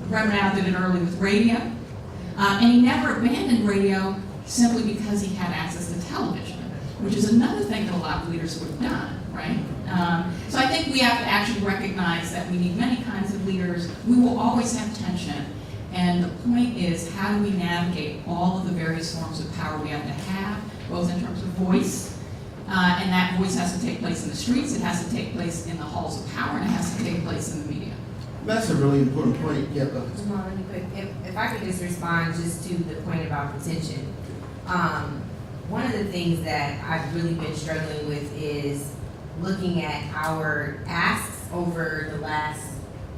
Reverend Al did it early with radio, and he never abandoned radio simply because he had access to television, which is another thing that a lot of leaders would have done, right? So I think we have to actually recognize that we need many kinds of leaders. We will always have tension, and the point is, how do we navigate all of the various forms of power we have to have, both in terms of voice, and that voice has to take place in the streets, it has to take place in the halls of power, and it has to take place in the media. That's a really important point. Yeah, go ahead. Jamal, really quick, if I could just respond just to the point about retention. One of the things that I've really been struggling with is looking at our asks over the last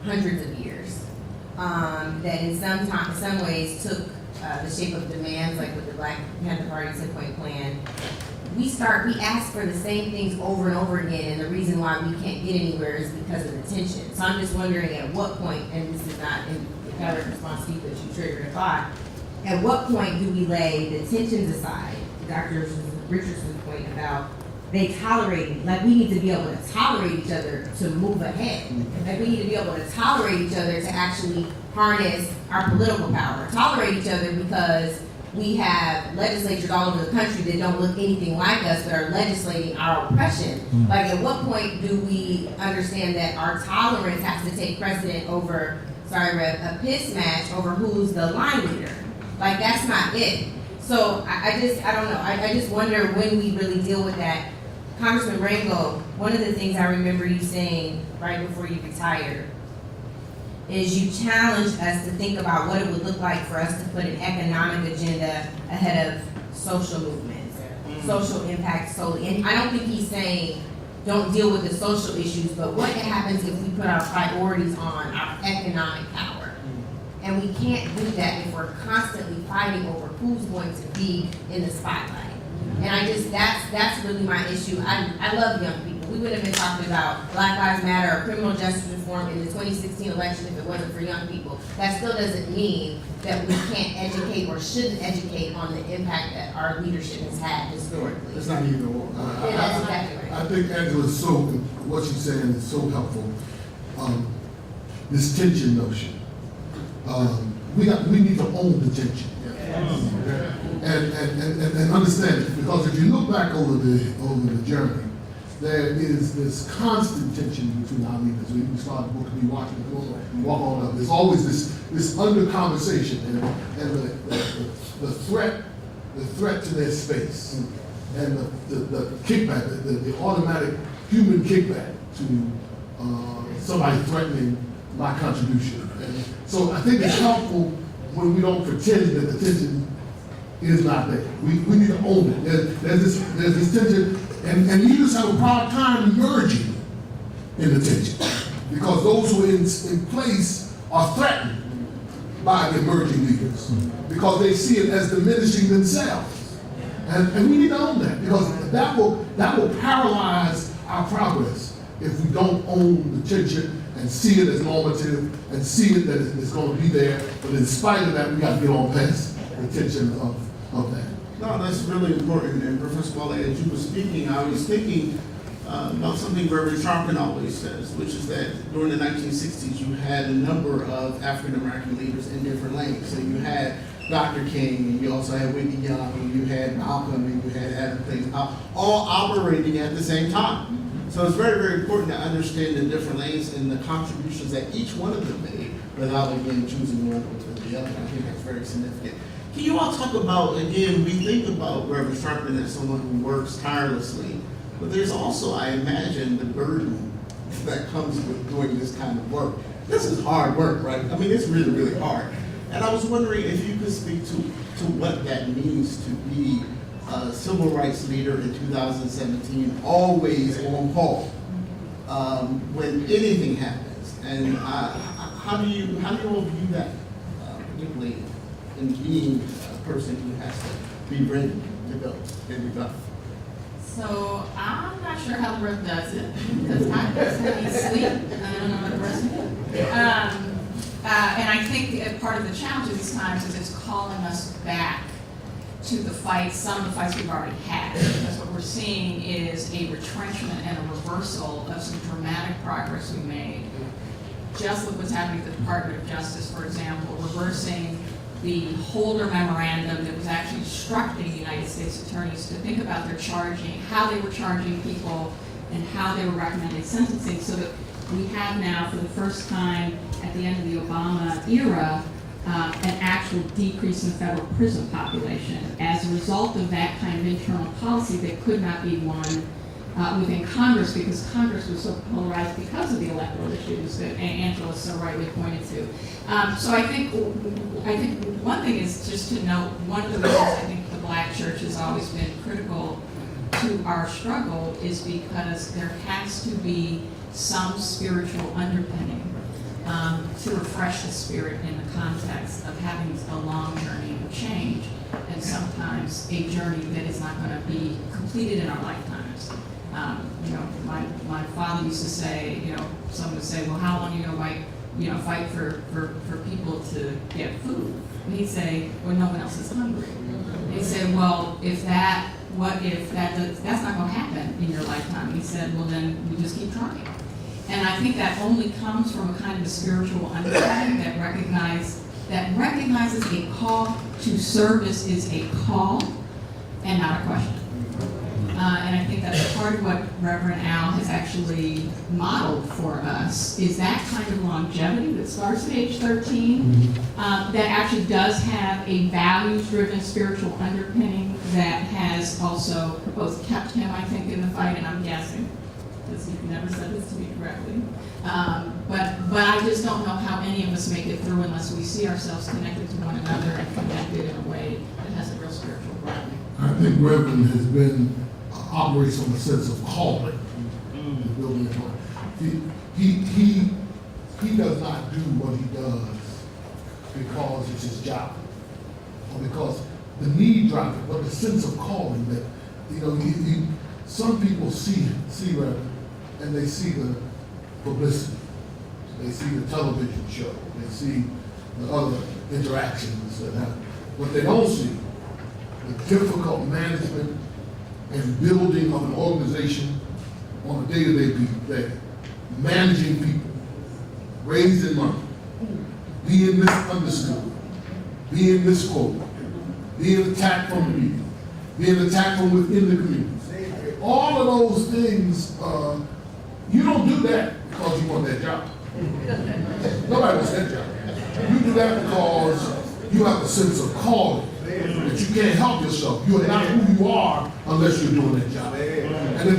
hundreds of years. That in some ways took the shape of demands, like with the Black Panther Party 10-point plan. We ask for the same things over and over again, and the reason why we can't get anywhere is because of the tension. So I'm just wondering at what point, and this is not in direct response to you, but you triggered a thought, at what point do we lay the tensions aside, Dr. Richardson's point about they tolerating, like we need to be able to tolerate each other to move ahead. Like we need to be able to tolerate each other to actually harness our political power. Tolerate each other because we have legislatures all over the country that don't look anything like us but are legislating our oppression. Like at what point do we understand that our tolerance has to take precedent over, sorry Rev, a piss match over who's the line leader? Like that's not it. So I don't know. I just wonder when we really deal with that. Congressman Rango, one of the things I remember you saying right before you retired is you challenged us to think about what it would look like for us to put an economic agenda ahead of social movements, social impact solely. And I don't think he's saying don't deal with the social issues, but what happens if we put our priorities on our economic power? And we can't do that if we're constantly fighting over who's going to be in the spotlight. And that's really my issue. I love young people. We would have been talking about Black Lives Matter or criminal justice reform in the 2016 election if it wasn't for young people. That still doesn't mean that we can't educate or shouldn't educate on the impact that our leadership has had historically. It's not either or. That's exactly right. I think Angela's what she's saying is so helpful. This tension notion. We need to own the tension. And understand it, because if you look back over the journey, there is this constant tension between our leaders. We start the book and be watching, walk on up. There's always this under conversation and the threat to their space and the kickback, the automatic human kickback to somebody threatening my contribution. And so I think it's helpful when we don't pretend that the tension is not there. We need to own it. There's this tension, and leaders have a proud time emerging in the tension, because those who are in place are threatened by the emerging leaders, because they see it as diminishing themselves. And we need to own that, because that will paralyze our progress if we don't own the tension and see it as normative and see it that it's going to be there. But in spite of that, we got to get on past the tension of that. No, that's really important. And Professor Wale, as you were speaking, I was thinking about something Reverend Sharpton always says, which is that during the 1960s, you had a number of African-American leaders in different lanes. So you had Dr. King, and you also had Whitney Young, and you had Malcolm, and you had Adam Clayton, all operating at the same time. So it's very, very important to understand the different lanes and the contributions that each one of them made without, again, choosing one over the other. I think that's very significant. Can you all talk about, again, we think about Reverend Sharpton as someone who works tirelessly, but there's also, I imagine, the burden that comes with doing this kind of work. This is hard work, right? I mean, it's really, really hard. And I was wondering if you could speak to what that means to be a civil rights leader in 2017, always on call when anything happens. And how do you all view that, particularly in being a person who has to be ready to go and be done? So I'm not sure how the rest does it, because I personally sleep, and I don't know what the rest of it. And I think part of the challenge of these times is it's calling us back to the fight, some of the fights we've already had. Because what we're seeing is a retrenchment and a reversal of some dramatic progress we made just look what's happening at the Department of Justice, for example, reversing the Holder memorandum that was actually instructing United States attorneys to think about their charging, how they were charging people, and how they were recommending sentencing, so that we have now, for the first time at the end of the Obama era, an actual decrease in federal prison population as a result of that kind of internal policy that could not be won within Congress, because Congress was so polarized because of the electoral issues that Angela so rightly pointed to. So I think one thing is just to note, one of the reasons I think the Black church has always been critical to our struggle is because there has to be some spiritual underpinning to refresh the spirit in the context of having a long journey of change, and sometimes a journey that is not going to be completed in our lifetimes. My father used to say, someone would say, well, how long are you going to fight for people to get food? And he'd say, well, no one else is hungry. And he'd say, well, that's not going to happen in your lifetime. He said, well, then we just keep trying. And I think that only comes from a kind of a spiritual understanding that recognizes a call to service is a call and not a question. And I think that's part of what Reverend Al has actually modeled for us, is that kind of longevity that starts at age 13, that actually does have a values-driven spiritual underpinning that has also both kept him, I think, in the fight, and I'm guessing, because he never said this to me directly. But I just don't know how any of us make it through unless we see ourselves connected to one another and connected in a way that has a real spiritual grounding. I think Reverend has been, operates on a sense of calling. The building he does not do what he does because it's his job, or because the need drives it, but the sense of calling that, some people see Reverend, and they see the publicity, they see the television show, they see the other interactions that happen. What they don't see, the difficult management and building of an organization on a day-to-day basis, managing people, raising money, being misunderstood, being misquoted, being attacked from the media, being attacked from within the community. All of those things, you don't do that because you want that job. Nobody wants that job. You do that because you have a sense of calling, that you can't help yourself. You are not who you are unless you're doing that job. And if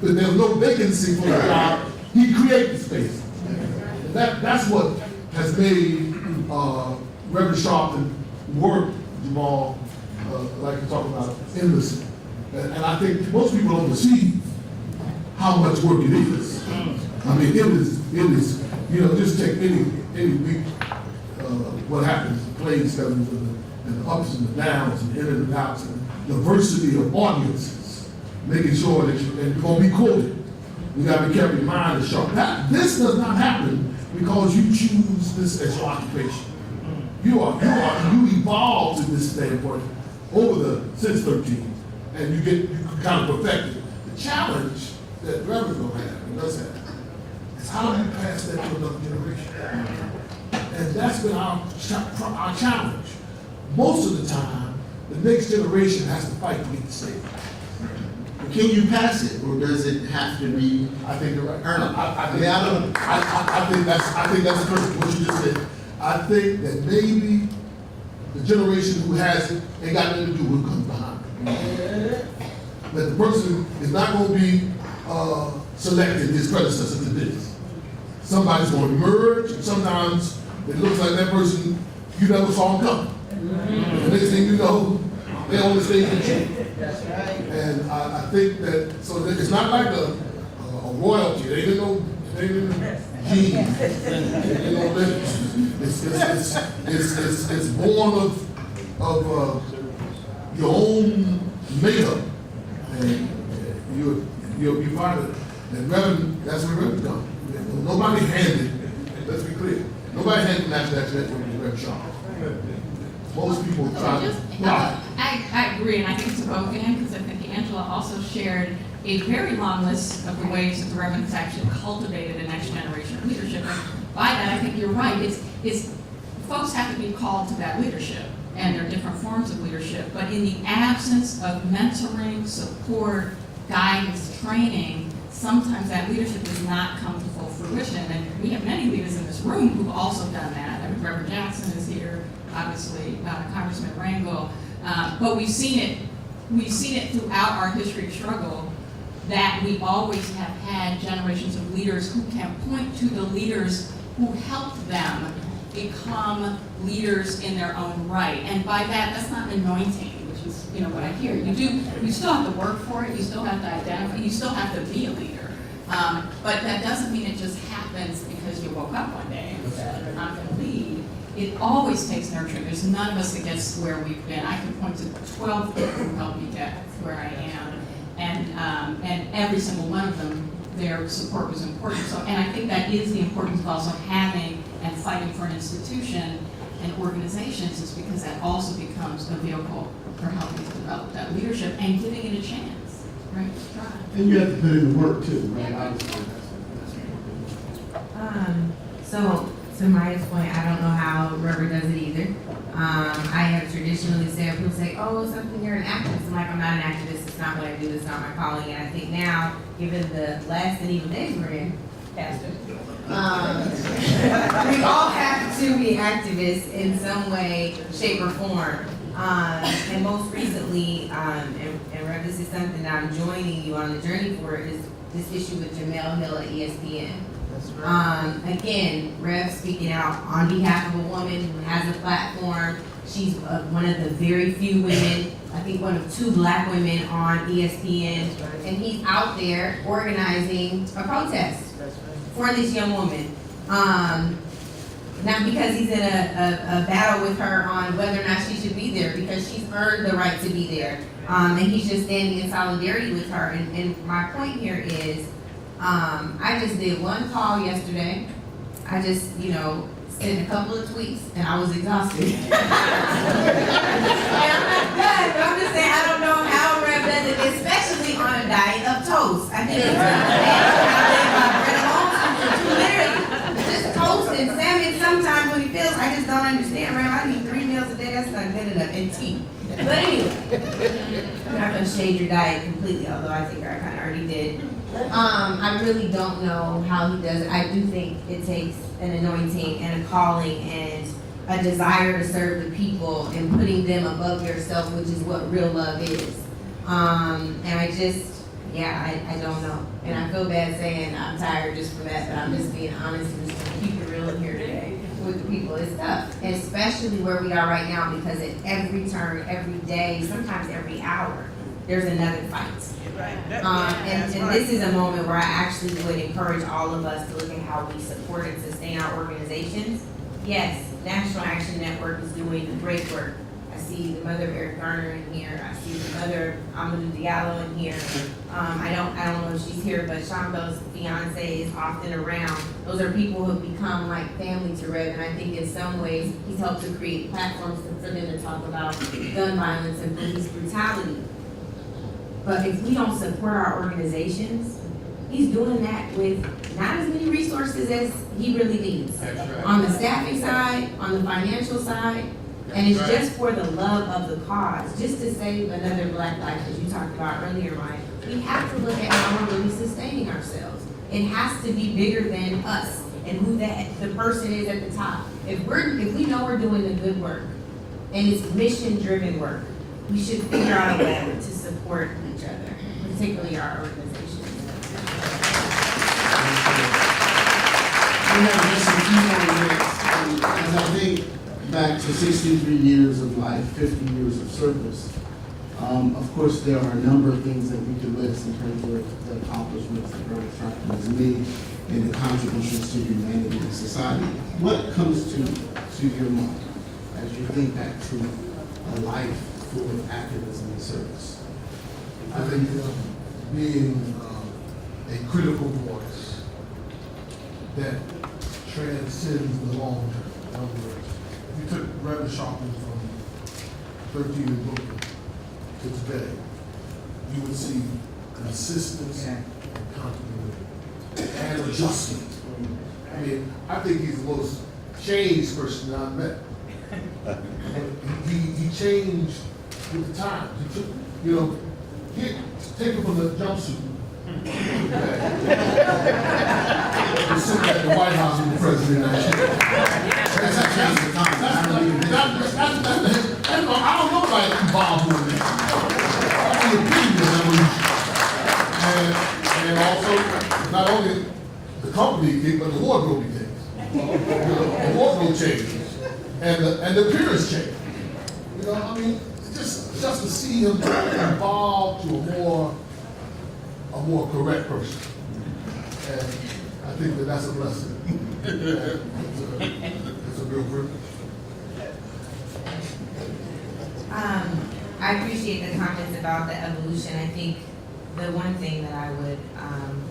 there was no vacancy for the job, he created space. That's what has made Reverend Sharpton work, Jamal, like you talk about, endlessly. And I think most people don't perceive how much work it is. I mean, it is, just take any week, what happens, the play schedules and the ups and the downs and the in and the outs and the diversity of audiences, making sure that you're going to be quoted. You got to be careful, your mind is sharp. This does not happen because you choose this as your occupation. You evolve to this standpoint since 13, and you kind of perfect it. The challenge that Reverend will have, and does have, is how do you pass that to another generation? And that's been our challenge. Most of the time, the next generation has to fight to get the stage. Can you pass it, or does it have to be? I think you're right. Earned? I think that's perfect, what you just said. I think that maybe the generation who has it ain't got nothing to do with what comes behind it. That the person is not going to be selected his predecessor to this. Somebody's going to emerge, and sometimes it looks like that person, you never saw him coming. The next thing you know, they're on the stage with you. That's right. And I think that, so that it's not like a royalty. They didn't know genes. It's born of your own makeup. And you find it. And Reverend, that's where Reverend comes. Nobody handed, let's be clear, nobody handed that to Reverend Sharpton. Most people try to. I agree, and I think to both ends, because I think Angela also shared a very long list of the ways that the Reverend has actually cultivated a next generation of leadership. And by that, I think you're right. It's folks have to be called to that leadership, and there are different forms of leadership. But in the absence of mentoring, support, guidance, training, sometimes that leadership does not come to full fruition. And we have many leaders in this room who've also done that. I mean, Reverend Jackson is here, obviously, Congressman Rangel. But we've seen it throughout our history of struggle that we always have had generations of leaders who can point to the leaders who helped them become leaders in their own right. And by that, that's not anointing, which is, what I hear. You still have to work for it, you still have to identify, you still have to be a leader. But that doesn't mean it just happens because you woke up one day and said, I'm gonna lead. It always takes nurturing. There's none of us that gets where we've been. I can point to 12 people who helped me get where I am. And every single one of them, their support was important. So, and I think that is the importance of also having and fighting for an institution and organizations, is because that also becomes a vehicle for helping to develop that leadership and giving it a chance, right? To try. And you have to put in the work too, right? Obviously, So to Maya's point, I don't know how Reverend does it either. I have traditionally said, people say, oh, something, you're an activist. I'm like, I'm not an activist. It's not what I do. It's not my calling. And I think now, given the last and evil days we're in, Pastor, we all have to be activists in some way, shape, or form. And most recently, and Rev, this is something that I'm joining you on the journey for, is this issue with Jamel Hill at ESPN. Again, Rev speaking out on behalf of a woman who has a platform. She's one of the very few women, I think one of 2 Black women on ESPN, and he's out there organizing a protest for this young woman. Not because he's in a battle with her on whether or not she should be there, because she's earned the right to be there. And he's just standing in solidarity with her. And my point here is, I just did one call yesterday. I just, sent a couple of tweets, and I was exhausted. And I'm not done, but I'm just saying, I don't know how Rev does it, especially on a diet of toast. I think it's literally just toast and salmon. Sometimes when he feels, I just don't understand, Rev. I need 3 meals a day. That's not good enough, and tea. But anyway, I'm not gonna shade your diet completely, although I think I kind of already did. I really don't know how he does it. I do think it takes an anointing and a calling and a desire to serve the people and putting them above yourself, which is what real love is. And I just, I don't know. And I feel bad saying I'm tired just for that, but I'm just being honest and just gonna keep it real in here today with the people. It's tough, and especially where we are right now, because at every turn, every day, sometimes every hour, there's another fight. And this is a moment where I actually would encourage all of us to look at how we support and sustain our organizations. Yes, National Action Network is doing great work. I see the mother of Eric Garner in here. I see the mother of Amadou Diallo in here. I don't know if she's here, but Shambo's fiance is often around. Those are people who have become like family to Rev, and I think in some ways he's helped to create platforms for them to talk about gun violence and police brutality. But if we don't support our organizations, he's doing that with not as many resources as he really needs. On the staffing side, on the financial side, and it's just for the love of the cause, just to save another Black life, as you talked about earlier, Mike. We have to look at how we're really sustaining ourselves. It has to be bigger than us and who the person is at the top. If we know we're doing the good work and it's mission-driven work, we should figure out a way to support each other, particularly our organizations. As I think back to 63 years of life, 50 years of service, of course there are a number of things that we can list in terms of the accomplishments that Reverend Sharpton has made and the contributions to humanity and society. What comes to your mind as you think back to a life full of activism and service? I think being a critical voice that transcends the long term. In other words, if you took Reverend Sharpton from 13 in Brooklyn to today, you would see consistency, and continuity, and adjustment. I mean, I think he's the most changed person that I've met. He changed with the times. He took, you know, take him from the jumpsuit. He sitting at the White House with the president. I don't know about involved in that. That's the opinion of evolution. And also, not only the company thing, but the wardrobe things. The wardrobe changes, and the appearance change. You know, I mean, just to see him evolve to a more correct person, and I think that's a blessing. It's a real privilege. I appreciate the comments about the evolution. I think the one thing that I would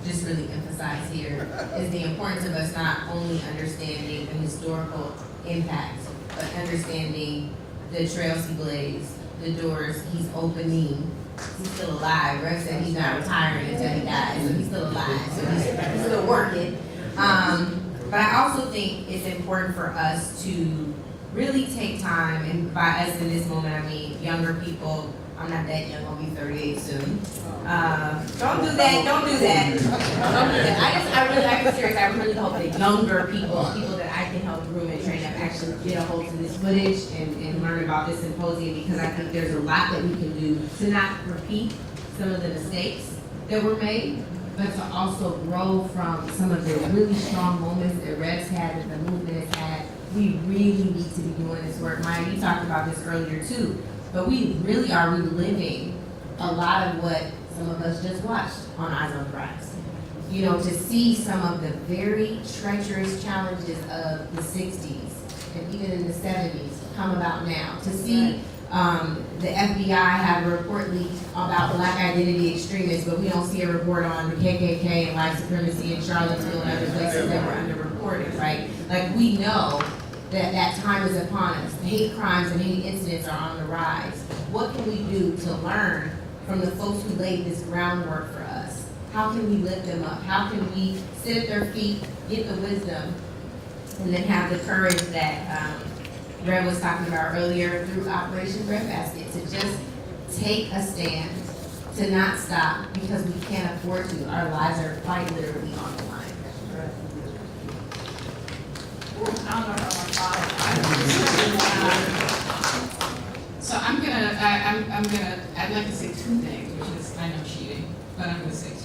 just really emphasize here is the importance of us not only understanding the historical impact, but understanding the trails he blazed, the doors he's opening. He's still alive. Rev said he's not retiring until he dies, so he's still alive, so he's still working. But I also think it's important for us to really take time, and by us in this moment, I mean younger people. I'm not that young, I'll be 38 soon. Don't do that, don't do that. Don't do that. I'm serious, I really hope that younger people that I can help groom and train up actually get a hold of this footage and learn about this symposium, because I think there's a lot that we can do to not repeat some of the mistakes that were made, but to also grow from some of the really strong moments that Rev's had, that the movement has had. We really need to be doing this work. Maya, you talked about this earlier too, but we really are reliving a lot of what some of us just watched on Eyes on the Prize. You know, to see some of the very treacherous challenges of the 60s and even in the 70s come about now. To see the FBI have a report leaked about black identity extremists, but we don't see a report on the KKK and white supremacy in Charlottesville and other places that were underreported, right? Like, we know that time is upon us. Hate crimes and hate incidents are on the rise. What can we do to learn from the folks who laid this groundwork for us? How can we lift them up? How can we sit at their feet, get the wisdom, and then have the courage that Rev was talking about earlier through Operation Breadbasket, to just take a stand, to not stop, because we can't afford to. Our lives are quite literally on the line. I don't know if I want to follow. So I'd like to say two things, which is, I know, cheating, but I'm going to say two.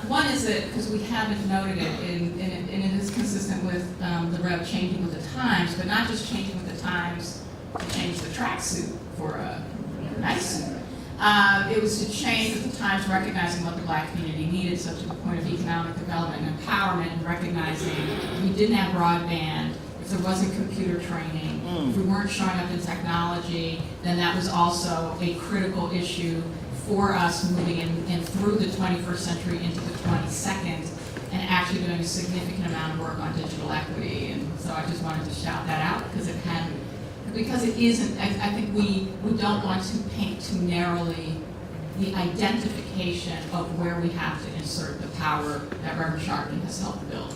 One is that, because we haven't noted it, and it is consistent with the Rev changing with the times, but not just changing with the times to change the tracksuit for a nice suit. It was to change with the times, recognizing what the black community needed, so to the point of economic development and empowerment, and recognizing we didn't have broadband, if there wasn't computer training, if we weren't showing up in technology, then that was also a critical issue for us moving in through the 21st century into the 22nd, and actually doing a significant amount of work on digital equity. And so I just wanted to shout that out, because it isn't, I think we don't want to paint too narrowly the identification of where we have to insert the power that Reverend Sharpton has helped build.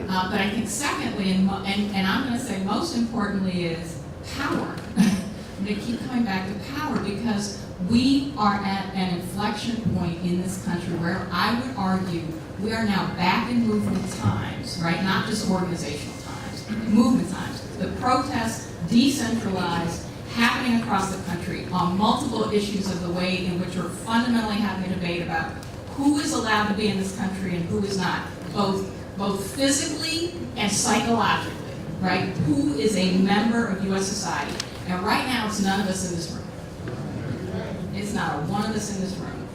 But I think secondly, and I'm going to say most importantly, is power. I'm going to keep coming back to power, because we are at an inflection point in this country where I would argue we are now back in movement times, right? Not just organizational times, movement times. The protests, decentralized, happening across the country on multiple issues of the way in which we're fundamentally having a debate about who is allowed to be in this country and who is not, both physically and psychologically, right? Who is a member of U.S. society? And right now, it's none of us in this room. It's not one of us in this room.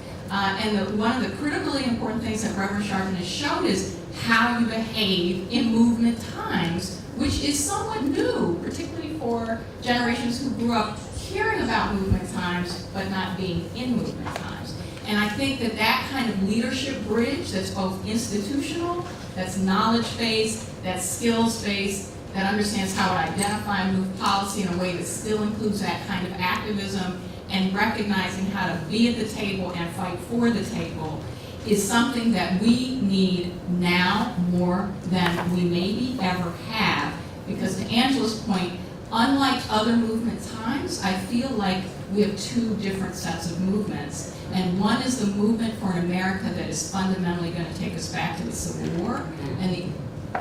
One of the critically important things that Reverend Sharpton has shown is how you behave in movement times, which is somewhat new, particularly for generations who grew up hearing about movement times, but not being in movement times. And I think that kind of leadership bridge that's both institutional, that's knowledge-based, that's skills-based, that understands how to identify and move policy in a way that still includes that kind of activism and recognizing how to be at the table and fight for the table is something that we need now more than we maybe ever have. Because to Angela's point, unlike other movement times, I feel like we have two different sets of movements. And one is the movement for an America that is fundamentally going to take us back to the Civil War. And it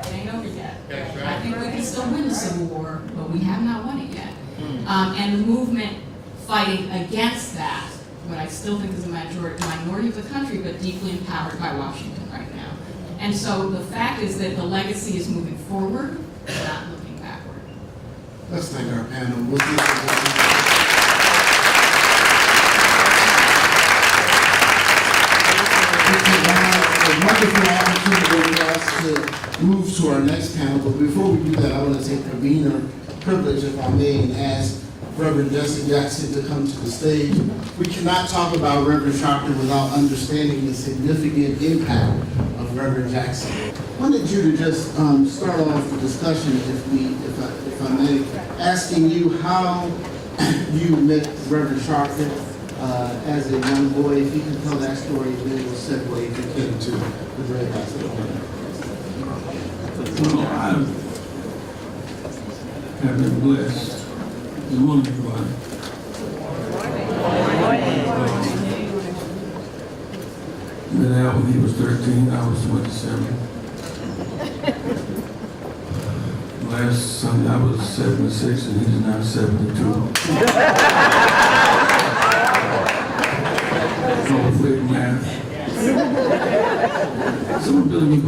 ain't over yet. I think we can still win the Civil War, but we have not won it yet. And the movement fighting against that, what I still think is a minority of the country, but deeply empowered by Washington right now. And so the fact is that the legacy is moving forward, not looking backward. Let's thank our panel. A wonderful opportunity for us to move to our next panel, but before we do that, I want to take convener privilege, if I may, and ask Reverend Justin Jackson to come to the stage. We cannot talk about Reverend Sharpton without understanding the significant impact of Reverend Jackson. I wanted you to just start off the discussion, if I may, asking you how you met Reverend Sharpton as a young boy. If you can tell that story, then we'll segue if you can to the very last one. Well, I have been blessed. Good morning, everybody. Met Al when he was 13, I was 27. Last Sunday I was 76 and he's now 72. Quick math. Some ability to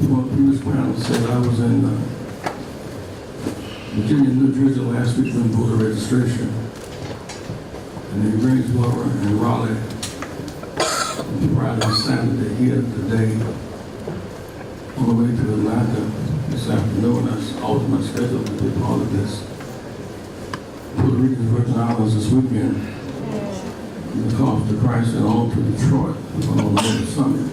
what previous panel said. I was in Virginia, New Jersey last week doing voter registration. And in Greensboro and Raleigh, Friday and Saturday here today, on the way to Atlanta this afternoon. That's all my schedule to be part of this. Puerto Rican Virgin Islands this weekend. The call to Christ and on to Detroit on the summit.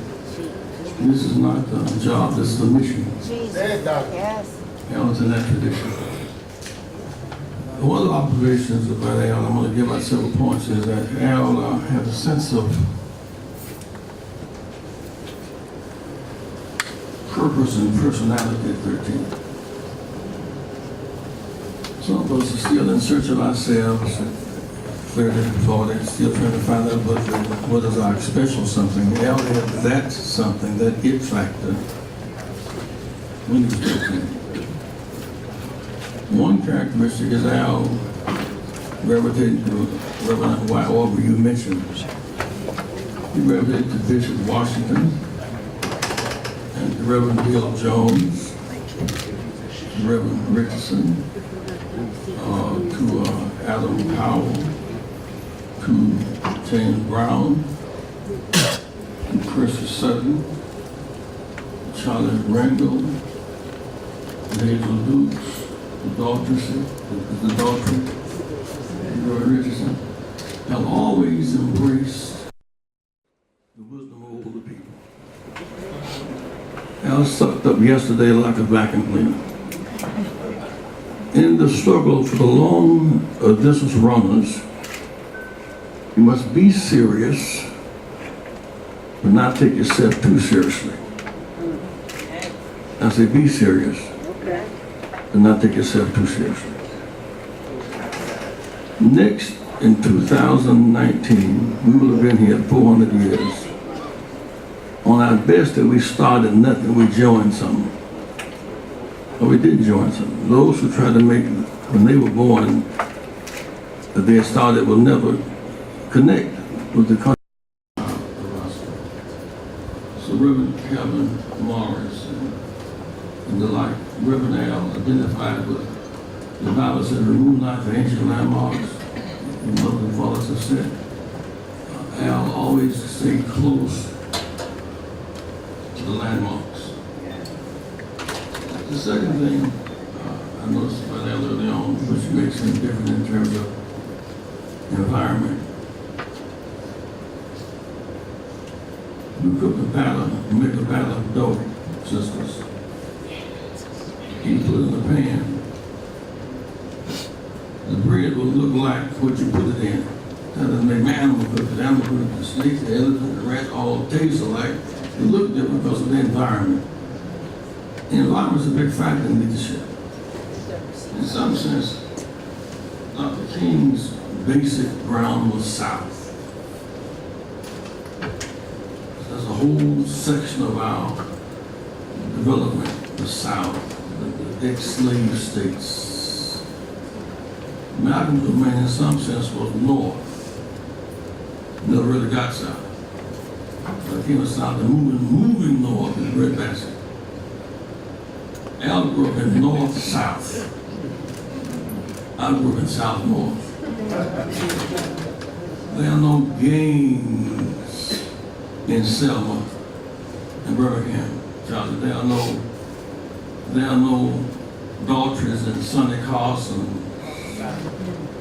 This is not a job, this is a mission. Yes. Al is in that tradition. One of the observations about Al, I'm going to give out several points, is that Al had a sense of purpose and personality at 13. Some of us are still in search of ourselves. 30, 40, still trying to find out what is our special something. Al had that something, that it factor, when he was 13. One characteristic is Al gravitated to Reverend White Aubrey, you mentioned. He gravitated to Bishop Washington and to Reverend Bill Jones, Reverend Richardson, to Adam Powell, to James Brown, to Chris Sutton, Charlie Rangel, Hazel Dukes, the daughter, Roy Richardson, have always embraced the wisdom of older people. I was sucked up yesterday like a vacuum cleaner. In the struggle for the long distance runners, you must be serious, but not take yourself too seriously. I say be serious, but not take yourself too seriously. Next, in 2019, we will have been here 400 years. On our best that we started nothing, we joined something. Or we did join something. Those who tried to make, when they were born, that they had started will never connect with the country. So Reverend Kevin Morris and the like, Reverend Al identified with the Bible said, remove not the ancient landmarks, you know the fathers have said. Al always stayed close to the landmarks. The second thing I noticed about Al early on, which makes him different in terms of environment. You cook a batter, make a batter of dough, sisters. You put it in the pan. The bread will look like what you put it in. That doesn't make animal food, because animal food, the snakes, the elephant, the rat, all taste alike. They look different because of the environment. The environment is a big factor in leadership. In some sense, Dr. King's basic ground was south. There's a whole section of our development, the south, the ex-slave states. Malcolm's domain in some sense was north. Never really got south. But came south and moving north in the Red Basket. Al grew up in north-south. I grew up in south-north. There are no gangs in Selma and Birmingham, Georgia. There are no adulteries in Sonny Carson.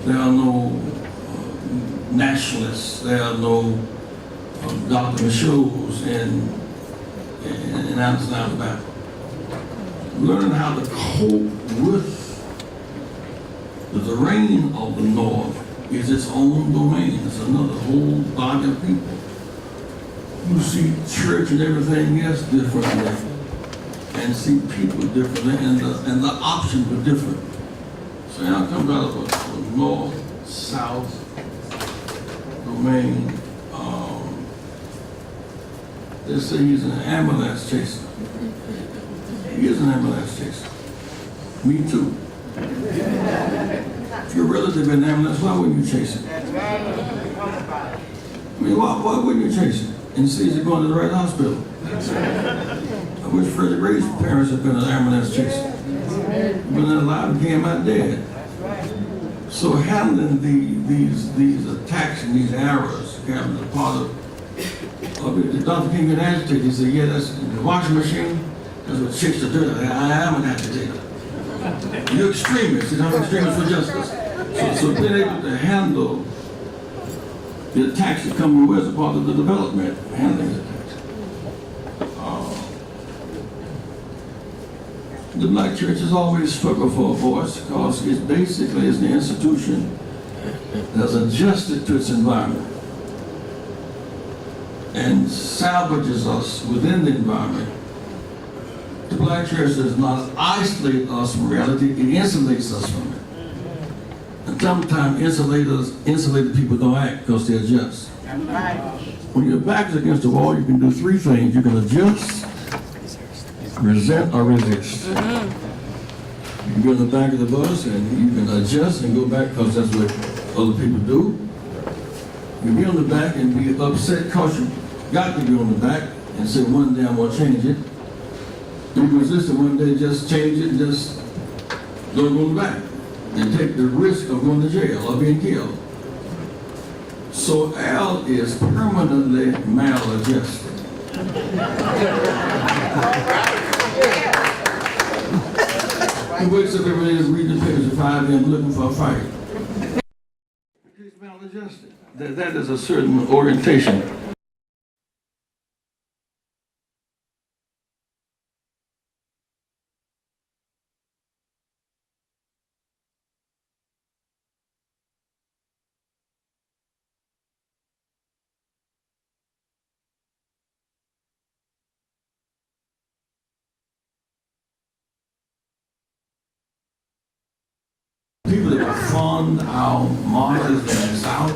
There are no nationalists. There are no Dr. Michaud's in Anderson, Alabama. Learning how to cope with the terrain of the North is its own domain. It's another whole body of people who see church and everything else differently, and see people differently, and the options are different. So now comes out of a north-south domain. They say he's an ambulance chaser. He is an ambulance chaser. Me too. If your relative in an ambulance, why wouldn't you chase him? I mean, why wouldn't you chase him and see is he going to the right hospital? I wish Freddie Gray's parents had been an ambulance chaser. Been alive and came out dead. So handling these attacks and these errors, Captain, is a part of it. Dr. King got agitated. He said, yeah, that's the washing machine. That's what chicks are doing. I am an agitator. You're extremists. You're not extremists for justice. So being able to handle the attacks that come your way as a part of the development, handling the attacks. The Black Church has always struggled for a voice because it basically is the institution that's adjusted to its environment and salvages us within the environment. The Black Church does not isolate us from reality, it insulates us from it. And sometimes insulated people don't act because they adjust. When your back is against the wall, you can do three things. You can adjust, resent, or resist. You can go in the back of the bus and you can adjust and go back because that's what other people do. You can be on the back and be upset because you got to be on the back and say one day I'm going to change it. You can resist it one day, just change it and just don't go back and take the risk of going to jail or being killed. So Al is permanently maladjusted. He wakes up every day and reads the papers at 5 a.m. looking for a fight. He's maladjusted. That is a certain orientation. People that fund our martyrs in the South,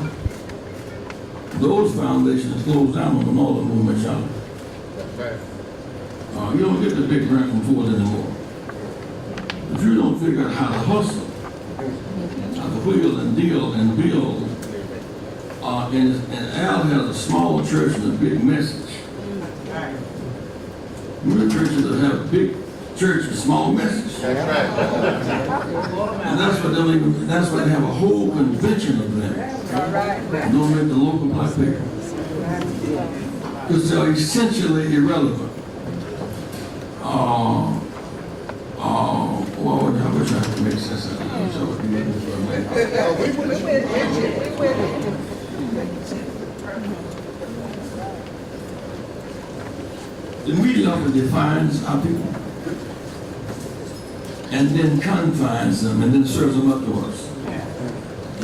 those foundations closed down on the Northern movement, y'all. You don't get the big grant from Ford anymore. If you don't figure out how to hustle, how to wheel and deal and build, and Al has a small church and a big message. We're churches that have a big church and small message. That's right. And that's why they have a whole convention of them. Don't make the local black people. Because they're essentially irrelevant. Well, I wish I could make sense of that. I wish I would be able to. The media often defines our people and then confines them and then serves them up to us.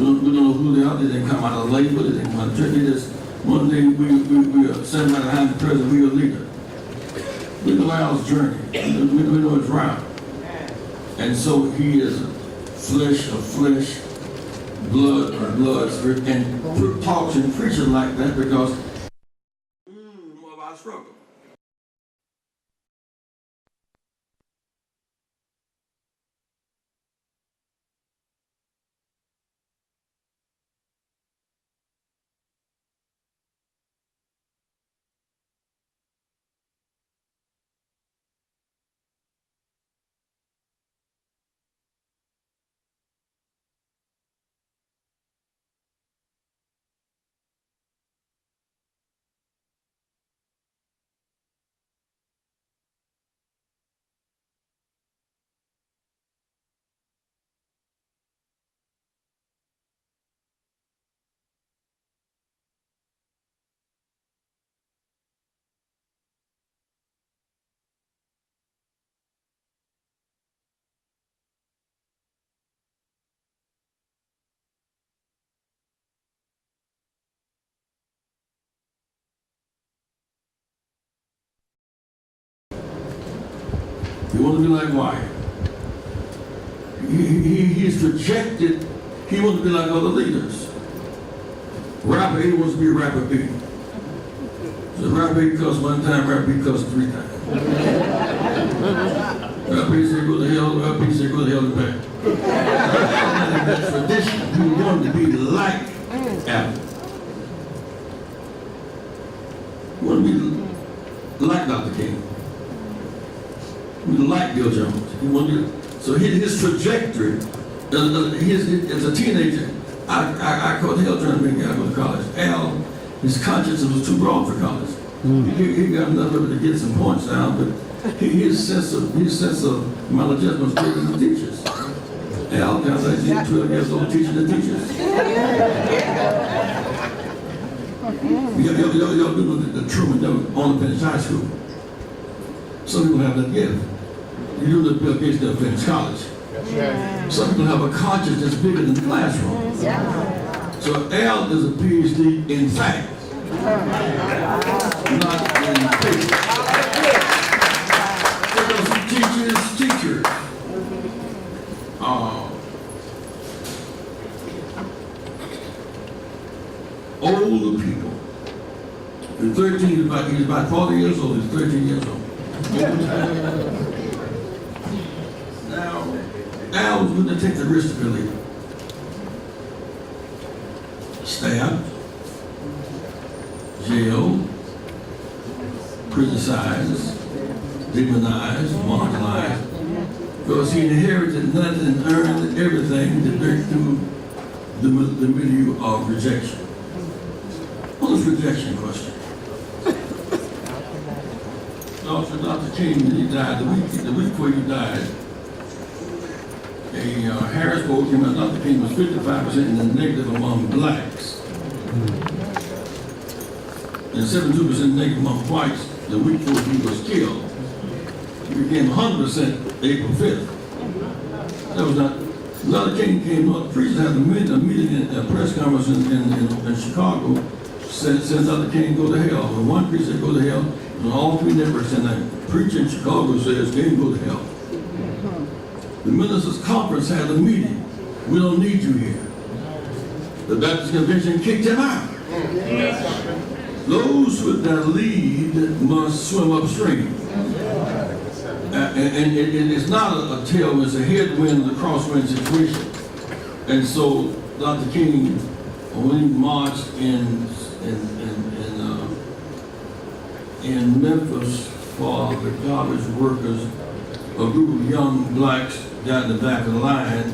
We don't know who they are. They didn't come out of labor. They didn't come out of church. They just, one day we are sitting right behind the president. We are a leader. We know Al's journey. We know his route. And so he is flesh of flesh, blood of blood, spirit, and talks and preaches like that because more of our struggle. You want to be like Wyatt. He's projected, he wants to be like other leaders. Rapper A wants to be rapper B. So rapper A cussed one time, rapper B cussed 3 times. Rapper A said go to hell, rapper B said go to hell and back. That's tradition. You want to be like Apple. You want to be like Dr. King. We like Bill Jones. So his trajectory, as a teenager, I called hell trying to make a guy go to college. Al, his conscience was too broad for college. He got enough of it to get some points down, but his sense of maladjustment was greater than the teachers. Al kind of like 12 years old teaching the teachers. Y'all do the Truman don't only finish high school. Some people have that gift. You do the Bill Gates don't finish college. Some people have a conscience that's bigger than the classroom. So Al is a PhD in fact, not in paper. Because he teaches teachers. Older people. He's 13, he's about 40 years old, he's 13 years old. Now, Al was going to take the risk to be a leader. Stabbed, jailed, criticized, demonized, marginalized, because he inherited nothing and earned everything to break through the milieu of rejection. Well, it's rejection question. Dr. King, when he died, the week before he died, a Harris poll came out. Dr. King was 55% in the negative among blacks, and 72% negative among whites. The week before he was killed, he became 100% April 5th. That was not. Dr. King came up. Preachers had a meeting, a press conference in Chicago. Said Dr. King go to hell. When one preacher said go to hell, and all 3 networks and that preacher in Chicago says King go to hell. The ministers' conference had a meeting. We don't need you here. The Baptist Convention kicked him out. Those with that lead must swim upstream. And it's not a tailwind, it's a headwind, a crosswind situation. And so Dr. King, when he marched in Memphis for the garbage workers, a group of young blacks got in the back of the line,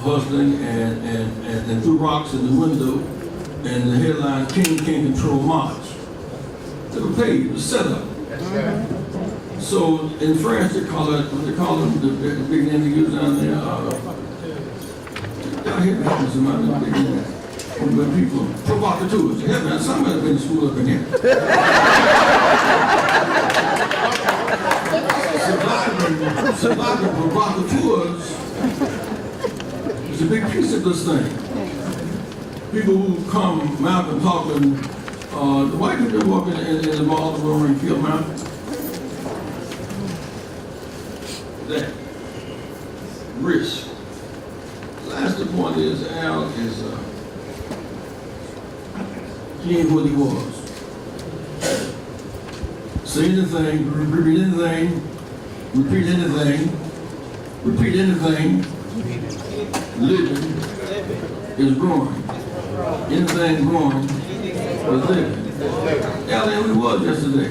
hustling and threw rocks in the window, and the headline, King Can't Control March. They were paid, it was set up. So in France, they call them the big name they use down there. Y'all hear me? Somebody, big name. When people, provocateurs. Yeah, man, somebody's been to school up in here. Surviving provocateurs is a a big piece of this thing. People who come, Malcolm talking, the white people walking in the Baltimore and kill Malcolm. That risk. Last point is Al is he ain't what he was. Say anything, repeat anything, repeat anything, repeat anything. Living is growing. Anything growing is living. Al ain't what he was yesterday.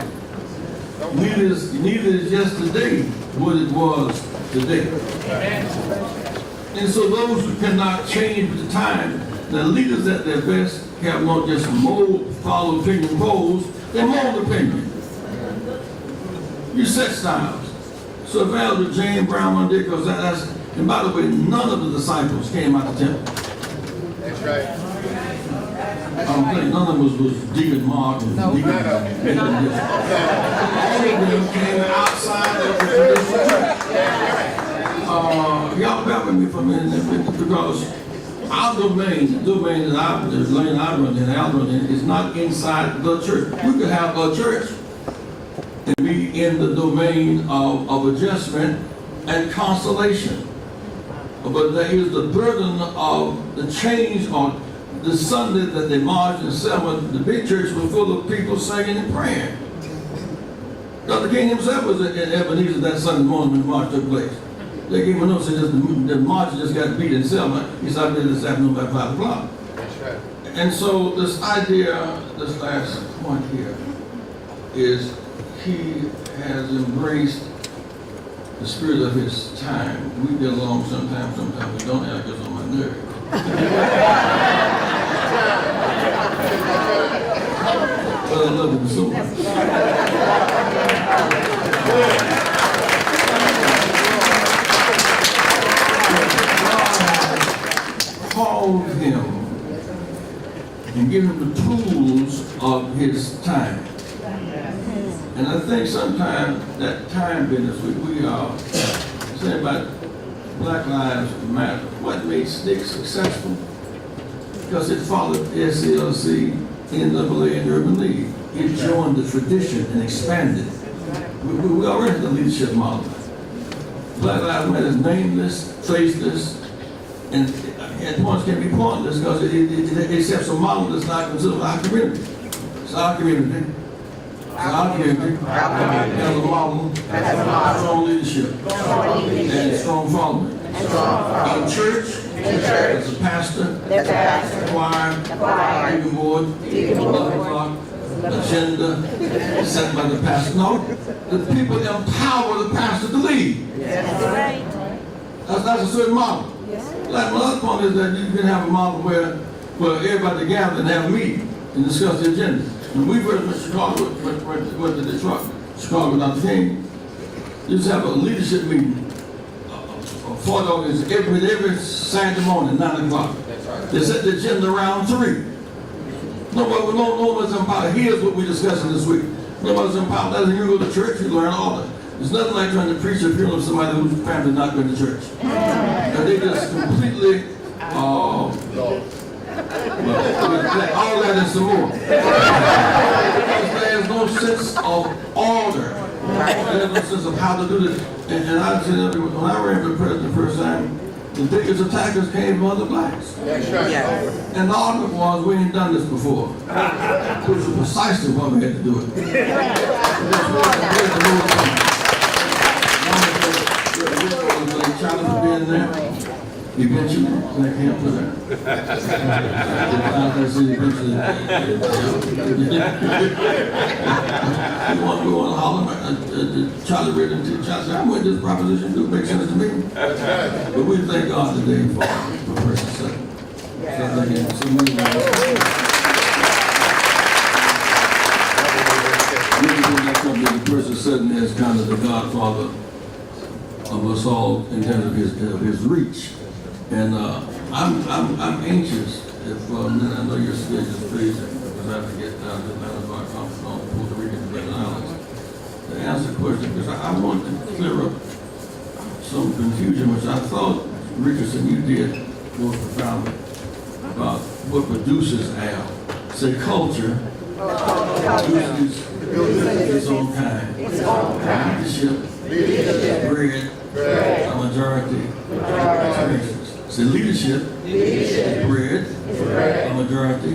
Neither is yesterday what it was today. And so those who cannot change with the time, the leaders at their best have not just follow opinion polls, they mold opinion. You set styles. So if Al did James Brown one day, because that's, and by the way, none of the disciples came out of the temple. That's right. I'm saying none of them was Deacon Mark and Deacon. All of them came outside of the traditional church. Y'all bear with me for a minute because our domain, the lane I run in, Al run in, is not inside the church. We could have a church and be in the domain of adjustment and consolation. But there is the burden of the change on the Sunday that they marched in Selma. The big church was full of people singing and praying. Dr. King himself was in Ebenezer that Sunday morning when the march took place. They gave him a note saying the march just got beat in Selma. He said, "I'll be there this afternoon by 5 o'clock. That's right. And so this idea, this last point here, is he has embraced the spirit of his time. We get along sometimes we don't. It gets on my nerves. But I love him so much. Called him and give him the tools of his time. And I think sometimes that time business, we are saying about Black Lives Matter. What made SNCC successful? Because it followed SLC, NAA, and Urban League. It joined the tradition and expanded. We already had the leadership model. Black Lives Matter is nameless, faceless, and at points can be pointless because it accepts a model that's not considered our community. It's our community. Our community has a model, strong leadership, and strong following. In church, as a pastor, choir, deacon board, 11 o'clock, agenda set by the pastor. No, the people empower the pastor to lead. That's a certain model. Like another point is that you can have a model where everybody gather and have a meeting and discuss the agenda. When we went to Chicago, went to Detroit, Chicago without the King, you just have a leadership meeting. For every Saturday morning, 9 o'clock. They set the agenda around 3. Nobody's empowered. Here's what we're discussing this week. Nobody's empowered. As you go to church, you learn all that. There's nothing like trying to preach a funeral of somebody whose family not been to church. And they just completely, all that and some more. There's no sense of order. There's no sense of how to do this. And I said, when I ran for president the first time, the biggest attackers came from other blacks. That's right. And the argument was, we ain't done this before. Which is precisely why we had to do it. Challenge for being there. Eventually, that can't put that. We want to holler at Charlie Reed and Charlie said, I'm with this proposition, do make sense to me. But we thank God today for person 7. The person 7 is kind of the godfather of us all in terms of his reach. And I'm anxious if I know your schedule is crazy because I have to get down to Atlanta for our conference on Puerto Rican and Virgin Islands to answer the question because I want to clear up some confusion which I thought, Richardson, you did more profoundly about what produces Al. Say culture produces its own kind. Leadership, bread, a majority experiences. Say leadership, bread, a majority.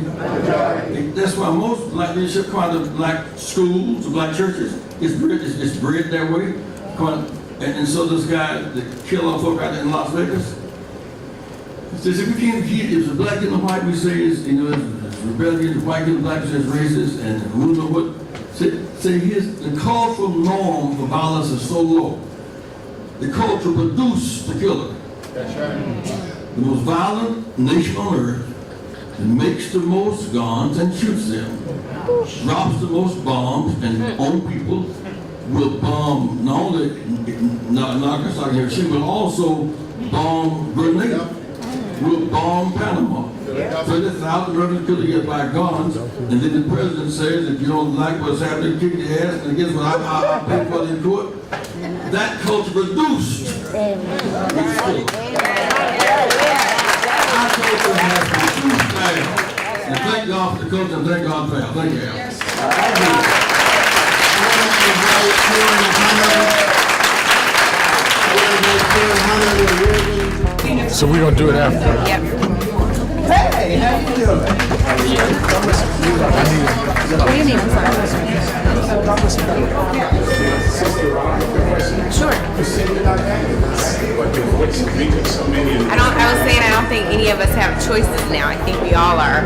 That's why most black leadership come out of black schools, black churches. It's bred that way. And so this guy that killed our folk out there in Las Vegas, he says if we can't get, if the black and the white we say is, it's rebellion, the white and the black we say is racist, and who knows what. Say here's the cultural norm for violence is so low. The culture produced the killer. That's right. The most violent nation on earth that makes the most guns and shoots them, drops the most bombs and on people, will bomb not only Nagasaki and Hiroshima, but also bomb Grenada, will bomb Panama. 30,000 revenue killed a year by guns, and then the president says if you don't like what's happening, kick your ass, and against what I pay for in court. That culture produced. Our culture has produced that. And thank God for the culture and thank God for Al. Thank you, Al. So we're gonna do it after. Yep. Hey, how you doing? What do you need? Sure. I was saying I don't think any of us have choices now. I think we all are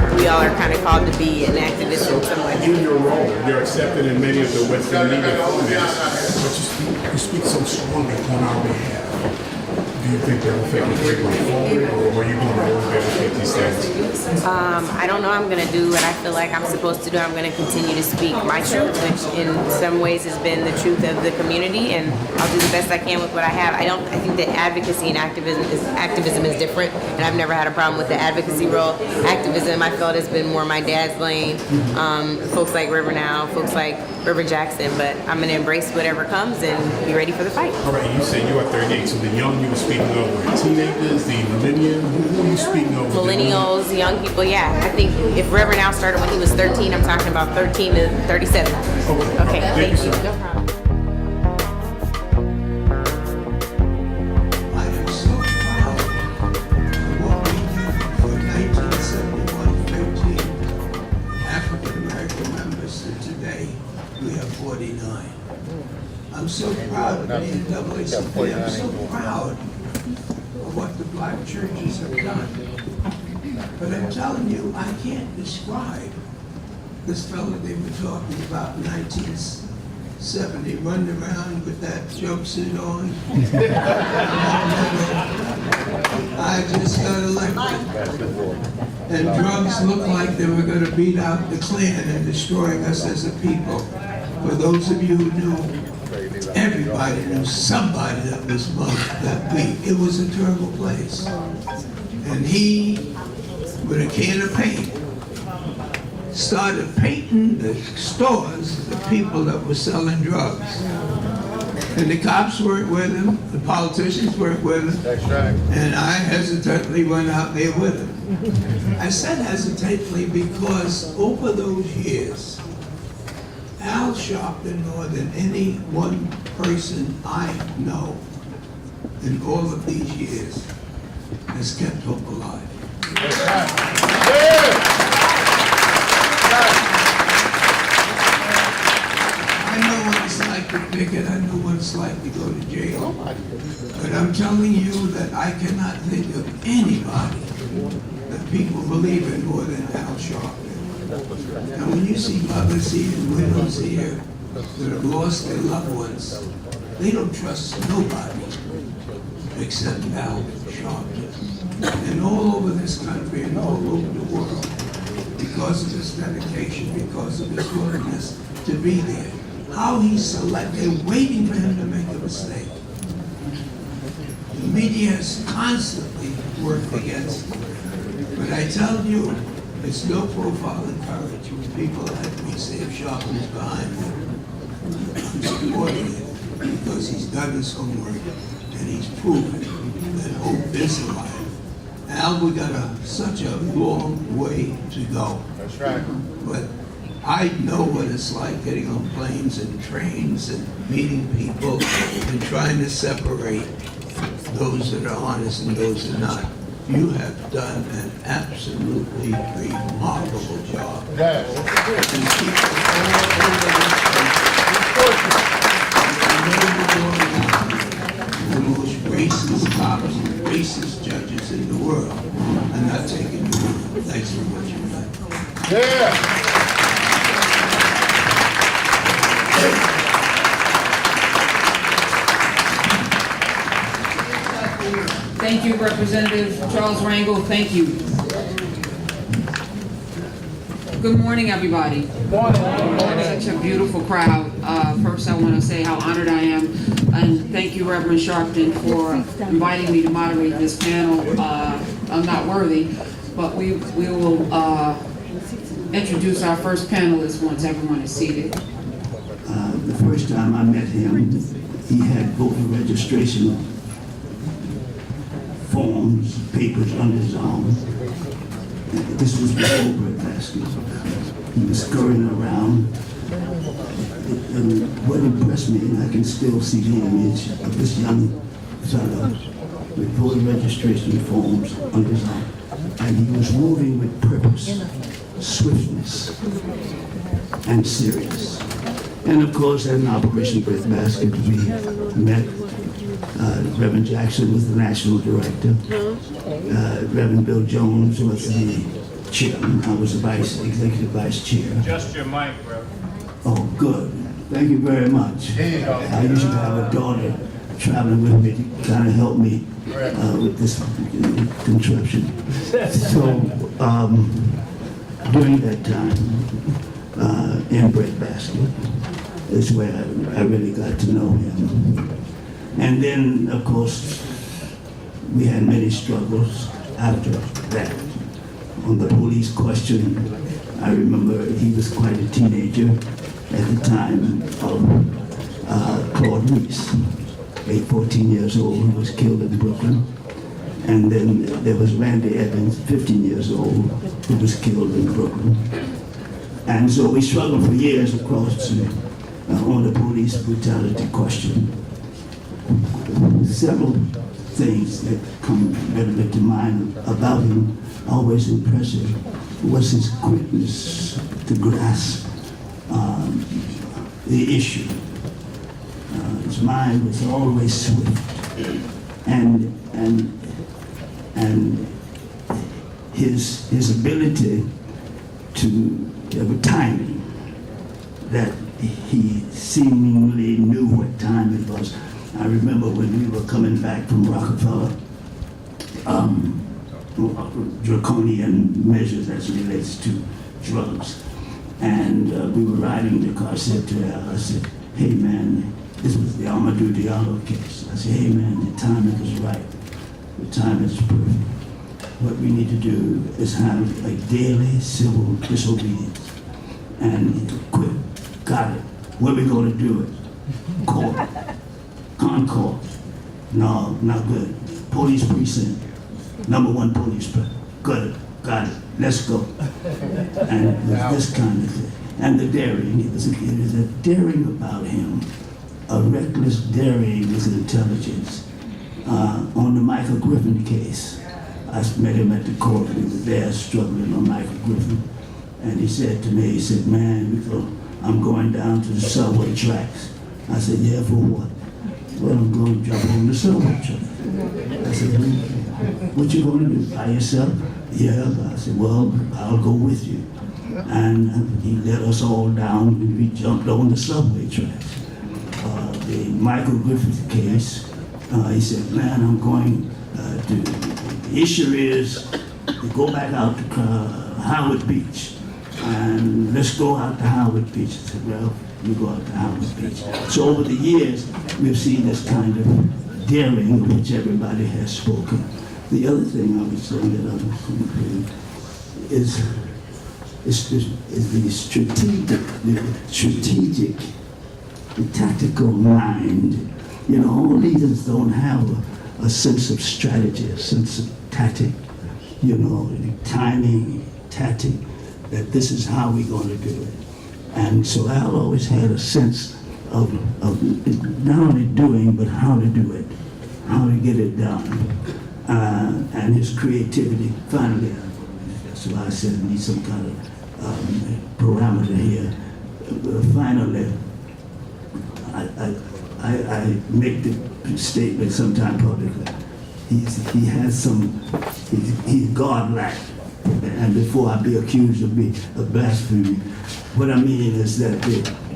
kind of called to be an activist in some way. In your role, you're accepted in many of the Western media formats, but you speak so strongly on our behalf. Do you think that will affect the way going forward, or are you going to motivate these things? I don't know. I'm going to do what I feel like I'm supposed to do. I'm going to continue to speak my truth, which in some ways has been the truth of the community, and I'll do the best I can with what I have. I think that advocacy and activism is different, and I've never had a problem with the advocacy role. Activism, I felt, has been more my dad's lane. Folks like Reverend Al, folks like Reverend Jackson, but I'm going to embrace whatever comes and be ready for the fight. All right, you said you are 38, so the young you were speaking of were teenagers, the millennials, who are you speaking of? Millennials, young people, yeah. I think if Reverend Al started when he was 13, I'm talking about 13 to 37. Okay, thank you. No problem. I am so proud of what we did for 1971-13 African American members, and today we have 49. I'm so proud of the NAACP. I'm so proud of what the black churches have done. But I'm telling you, I can't describe this fellow they were talking about in 1970, running around with that jumpsuit on. I just got elected. And drugs looked like they were going to beat out the Klan and destroying us as a people. For those of you who knew, everybody knew somebody that was mugged that week. It was a terrible place. And he, with a can of paint, started painting the stores, the people that were selling drugs. And the cops weren't with him, the politicians weren't with him. That's right. And I hesitantly went out there with him. I said hesitantly because over those years, Al Sharpton, more than any one person I know in all of these years, has kept hope alive. I know what it's like to picket, I know what it's like to go to jail. But I'm telling you that I cannot think of anybody that people believe in more than Al Sharpton. And when you see mothers here and widows here that have lost their loved ones, they don't trust nobody except Al Sharpton. And all over this country and all over the world, because of his dedication, because of his willingness to be there. How he selected, waiting for him to make a mistake. The media has constantly worked against him. But I tell you, it's no profile in courage when people like me say if Sharpton is behind me. I'm supporting it because he's done his homework and he's proven that hope is alive. Al, we got such a long way to go. That's right. But I know what it's like getting on planes and trains and meeting people and trying to separate those that are honest and those that are not. You have done an absolutely remarkable job. Yes. And people all over the most racist cops and racist judges in the world are not taking you. Thanks for what you've done. Yeah. Thank you, Representative Charles Rangel. Thank you. Good morning, everybody. Such a beautiful crowd. First, I want to say how honored I am, and thank you, Reverend Sharpton, for inviting me to moderate this panel. I'm not worthy, but we will introduce our first panelist once everyone is seated. The first time I met him, he had voter registration forms, papers under his arm. This was before breadbasket. He was scurrying around. And what impressed me, and I can still see the image of this young fellow with voter registration forms under his arm. And he was moving with purpose, swiftness, and serious. And of course, at an Operation Breadbasket, we met. Reverend Jackson was the national director. Reverend Bill Jones was the chairman. I was the executive vice chair. Just your mic, Reverend. Oh, good. Thank you very much. I usually have a daughter traveling with me to kind of help me with this contraption. So during that time, in Breadbasket is where I really got to know him. And then, of course, we had many struggles after that. On the police question, I remember he was quite a teenager at the time of Claude Reese, 14 years old, who was killed in Brooklyn. And then there was Randy Evans, 15 years old, who was killed in Brooklyn. And so we struggled for years across on the police brutality question. Several things that come readily to mind about him, always impressive, was his quickness to grasp the issue. His mind was always swift, and his ability to have a timing that he seemingly knew what time it was. I remember when we were coming back from Rockefeller, draconian measures as it relates to drugs. And we were riding the car. I said to Al, I said, hey man, this was the Amadou Diallo case. I said, hey man, the timing is right. The time is perfect. What we need to do is have a daily civil disobedience. And quick, got it. Where we going to do it? Court. Concord. No, not good. Police precinct. #1 police precinct. Good. Got it. Let's go. And this kind of thing. And the daring. It was a daring about him. A reckless daring with intelligence. On the Michael Griffin case, I met him at the court. We were there struggling on Michael Griffin. And he said to me, he said, man, I'm going down to the subway tracks. I said, yeah, for what? Well, I'm going to jump on the subway track. I said, what you going to do, by yourself? Yeah. I said, well, I'll go with you. And he led us all down, and we jumped on the subway tracks. The Michael Griffith case, he said, man, I'm going to, the issue is to go back out to Howard Beach. And let's go out to Howard Beach. I said, well, we go out to Howard Beach. So over the years, we've seen this kind of daring of which everybody has spoken. The other thing I was saying that I was concluding is the strategic, the tactical mind. You know, all leaders don't have a sense of strategy, a sense of tactic. you know, timing, tactic, that this is how we're going to do it. And so Al always had a sense of not only doing, but how to do it, how to get it done. And his creativity, finally, that's why I said we need some kind of parameter here. Finally, I make the statement sometime publicly. He has some, he's godlike. And before I be accused of blasphemy, what I mean is that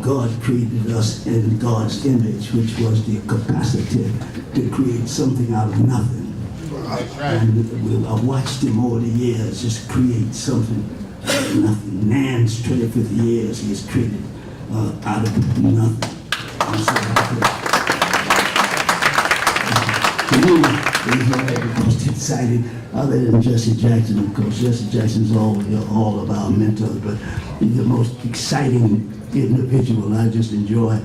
God created us in God's image, which was the capacity to create something out of nothing. And I watched him over the years just create something out of nothing. Nan's 25th years, he has created out of nothing. And so to me, the most exciting, other than Jesse Jackson, of course. Jesse Jackson's all of our mentors, but he's the most exciting individual. I just enjoy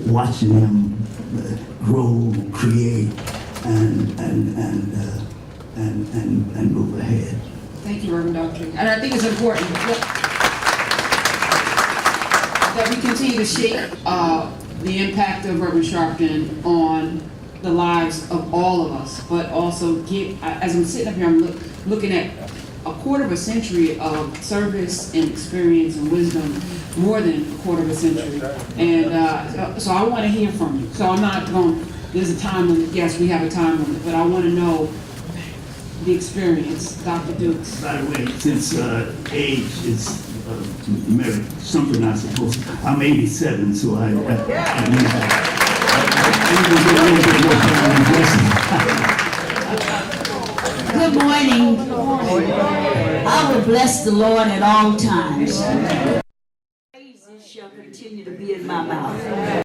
watching him grow, create, and move ahead. Thank you, Reverend Dr. And I think it's important that we continue to shape the impact of Reverend Sharpton on the lives of all of us, but also as I'm sitting up here, I'm looking at a quarter of a century of service and experience and wisdom, more than a quarter of a century. And so I want to hear from you. So I'm not going, there's a time limit, yes, we have a time limit, but I want to know the experience, Dr. Dukes. By the way, since age is merit, something I suppose, I'm 87, so I Good morning. I will bless the Lord at all times. Praises shall continue to be in my mouth.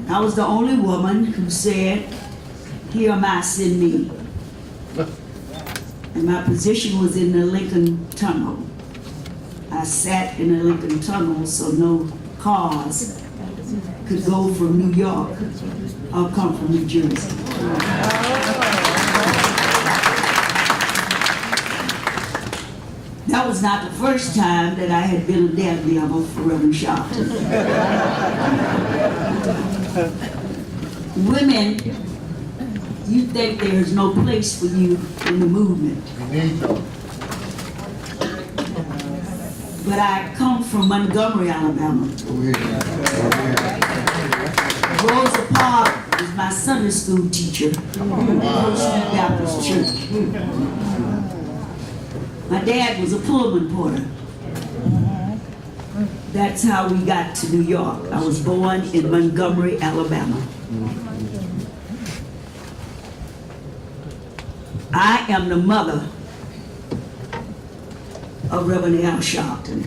I was the only woman who said, "Here am I, send me." And my position was in the Lincoln Tunnel. I sat in the Lincoln Tunnel so no cars could go from New York or come from New Jersey. That was not the first time that I had been a daredevil for Reverend Sharpton. Women, you think there's no place for you in the movement. But I come from Montgomery, Alabama. Rosa Parks is my Sunday school teacher at First Baptist Church. My dad was a Pullman porter. That's how we got to New York. I was born in Montgomery, Alabama. I am the mother of Reverend Al Sharpton.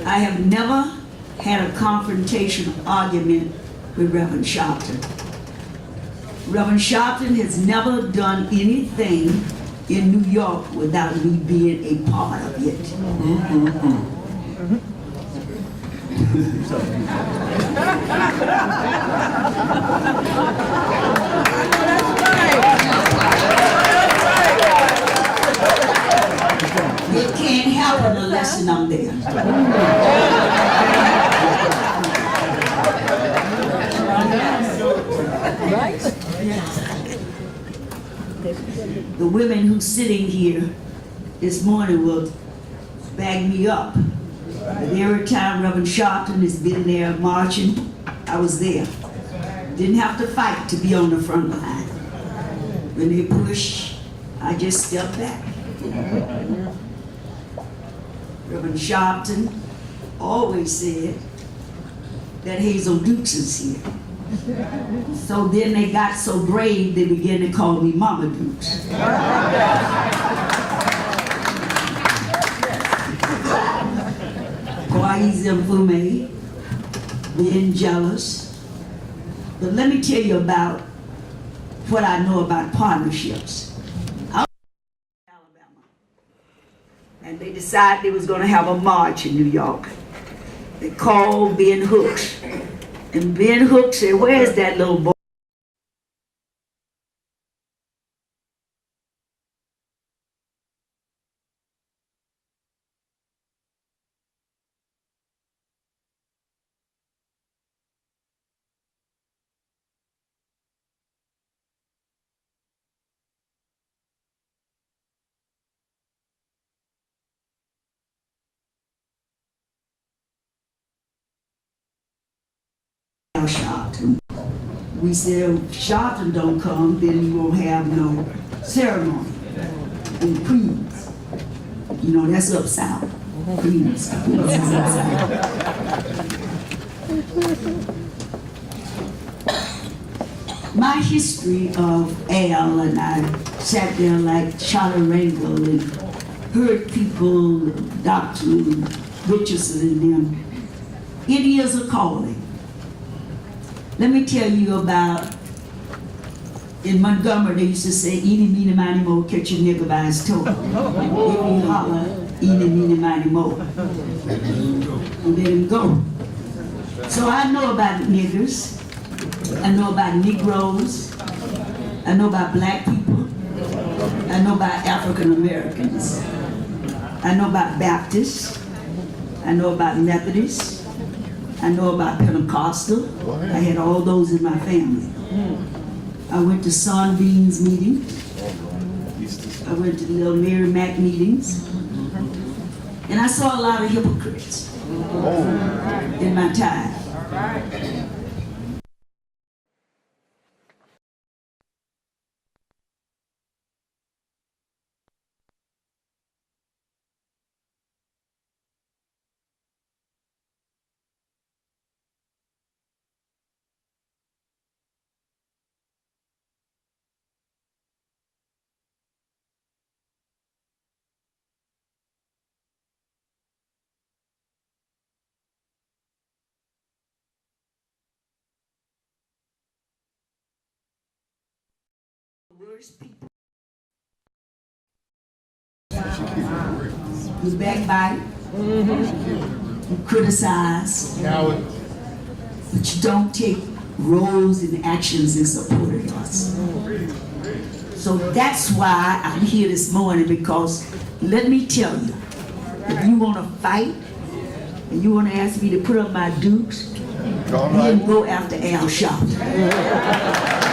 I have never had a confrontation argument with Reverend Sharpton. Reverend Sharpton has never done anything in New York without me being a part of it. It can't happen unless I'm there. The women who's sitting here this morning will back me up. Every time Reverend Sharpton has been there marching, I was there. Didn't have to fight to be on the front line. When they push, I just stepped back. Reverend Sharpton always said that Hazel Dukes is here. So then they got so brave, they began to call me Mama Dukes. Activism for me, being jealous. But let me tell you about what I know about partnerships. I was in Alabama, and they decided they was going to have a march in New York. They called Ben Hooks, and Ben Hooks said, "Where's that little boy?" Al Sharpton. We said, if Sharpton don't come, then we won't have no ceremony. And Queens, you know, that's up south. Queens. My history of Al, and I sat there like Charlie Rangel and heard people, Dr. Richardson and them. It is a calling. Let me tell you about, in Montgomery, they used to say, "Eeny, meeny, miny, mo, catch a nigga by his toe." If you holler, "Eeny, meeny, miny, mo," and let him go. So I know about niggers, I know about Negroes, I know about black people, I know about African Americans, I know about Baptists, I know about Methodists, I know about Pentecostal. I had all those in my family. I went to Sunbeams meetings. I went to the little Mary Mac meetings. And I saw a lot of hypocrites in my time. Worst people. You backbite, you criticize, but you don't take roles and actions in support of us. So that's why I'm here this morning, because let me tell you, if you want to fight and you want to ask me to put up my dukes, then go after Al Sharpton.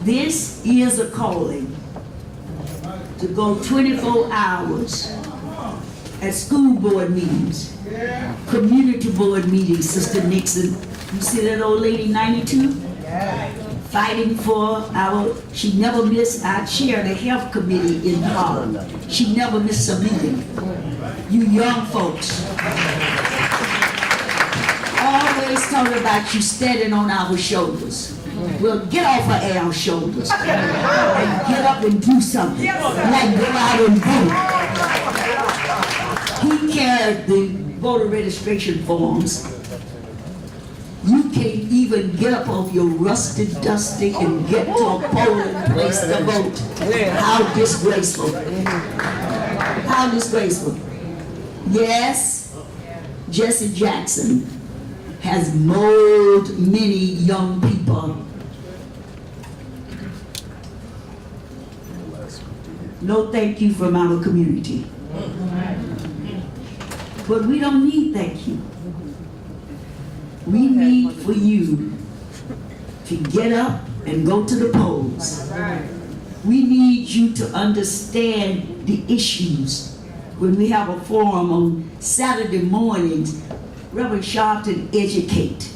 This is a calling to go 24 hours at school board meetings, community board meetings, Sister Nixon. You see that old lady, 92? Fighting for she never missed, I chair the health committee in Harlem. She never missed a meeting. You young folks, always talking about you standing on our shoulders. Well, get off of Al's shoulders and get up and do something. Like go out and vote. He carried the voter registration forms. You can't even get up off your rusted, dusty, and get to a polling place to vote. How disgraceful. How disgraceful. Yes, Jesse Jackson has molded many young people. No thank you from our community. But we don't need thank you. We need for you to get up and go to the polls. We need you to understand the issues. When we have a forum on Saturday mornings, Reverend Sharpton, educate.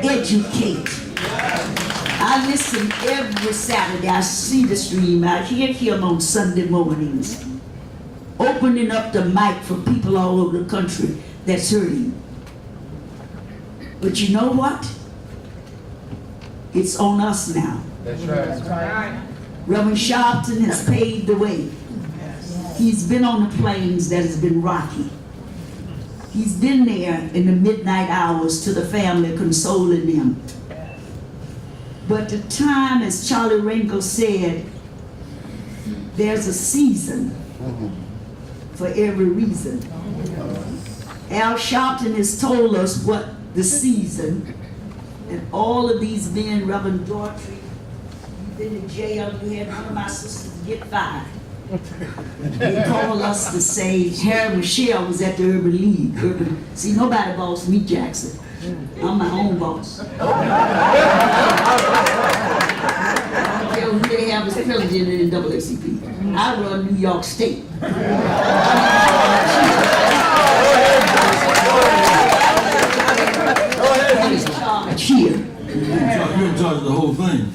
Educate. I I listen every Saturday. I see the stream. I hear him on Sunday mornings, opening up the mic for people all over the country that's hurting. But you know what? It's on us now. That's right. Reverend Sharpton has paved the way. He's been on the plains that has been rocky. He's been there in the midnight hours to the family, consoling them. But the time, as Charlie Ringo said, there's a season for every reason. Al Sharpton has told us what the season, and all of these men, Reverend Daughtry, you've been in jail, you had one of my sisters get fired. They called us to say Harry Michelle was at the Urban League. See, nobody boss me, Jackson. I'm my own boss. I don't care who they have as president in the NAACP. I run New York State. I'm in charge here. You're in charge of the whole thing.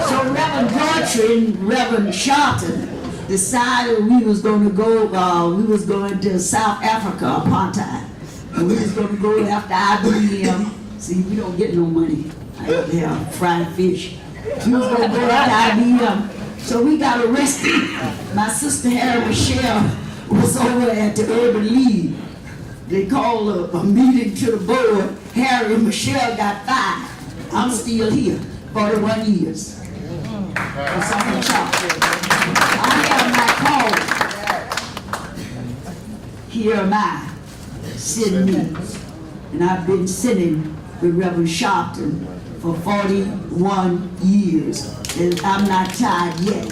So Reverend Daughtry and Reverend Sharpton decided we was going to go, we was going to South Africa, apartheid. And we was going to go after IBM. See, we don't get no money. I have to have fried fish. We was going to go after IBM. So we got arrested. My sister Harry Michelle was over at the Urban League. They called a meeting to the board. Harry and Michelle got fired. I'm still here, 41 years. That's all I'm talking. I have my call. Here am I, send me. And I've been sitting with Reverend Sharpton for 41 years. And I'm not tired yet.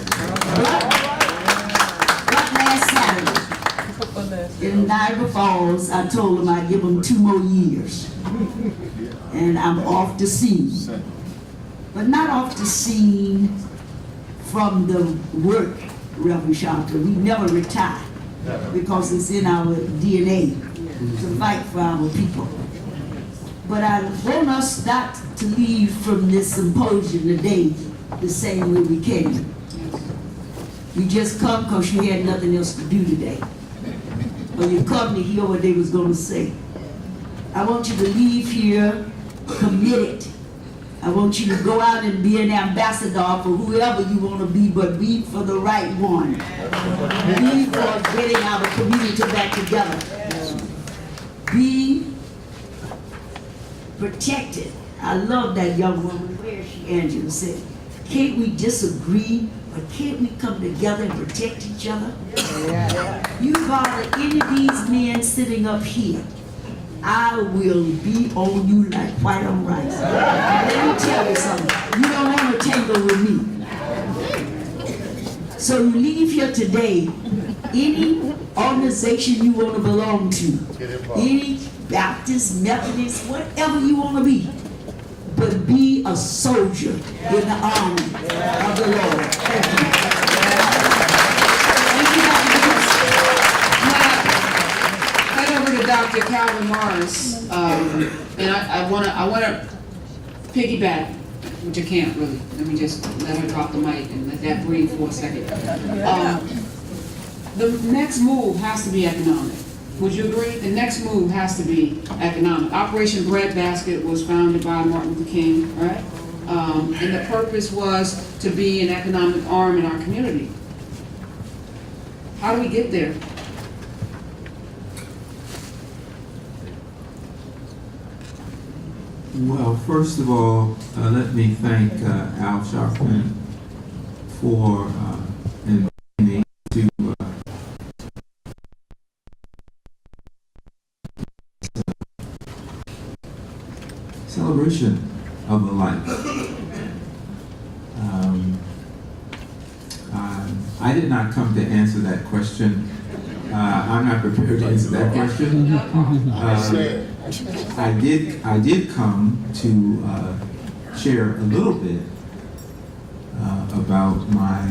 But last Saturday, in Niagara Falls, I told him I'd give him 2 more years. And I'm off the scene. But not off the scene from the work, Reverend Sharpton. We never retire because it's in our DNA to fight for our people. But I want us not to leave from this symposium today the same way we came. You just come because you had nothing else to do today. Or you come to hear what they was going to say. I want you to leave here committed. I want you to go out and be an ambassador for whoever you want to be, but be for the right one. Be for getting our community back together. Be protected. I love that young woman. Where is she, Angela? Said, can't we disagree, but can't we come together and protect each other? You bother any of these men sitting up here, I will be on you like white on rice. Let me tell you something. You don't want to tangle with me. So you leave here today, any organization you want to belong to, any Baptist, Methodist, whatever you want to be, but be a soldier in the army of the Lord. Thank you. Dr. Calvin Morris, and I wanna piggyback, which I can't really. Let me just let her drop the mic and let that breathe for a second. The next move has to be economic. Would you agree? The next move has to be economic. Operation Breadbasket was founded by Martin Luther King, right? And the purpose was to be an economic arm in our community. How do we get there? Well, first of all, let me thank Al Sharpton for inviting me to celebration of a life. I did not come to answer that question. I'm not prepared to answer that question. I did come to share a little bit about my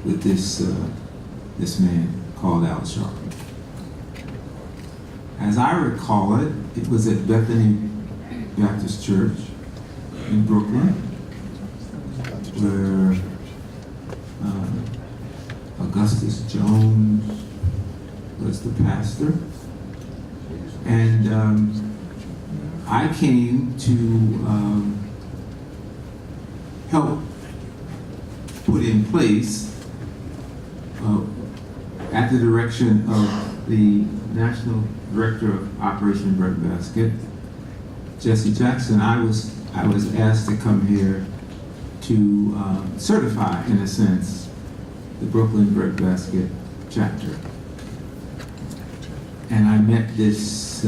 with this man called Al Sharpton. As I recall it, it was at Bethany Baptist Church in Brooklyn, where Augustus Jones was the pastor. And I came to help put in place, at the direction of the National Director of Operation Breadbasket, Jesse Jackson, I was asked to come here to certify, in a sense, the Brooklyn Breadbasket chapter. And I met this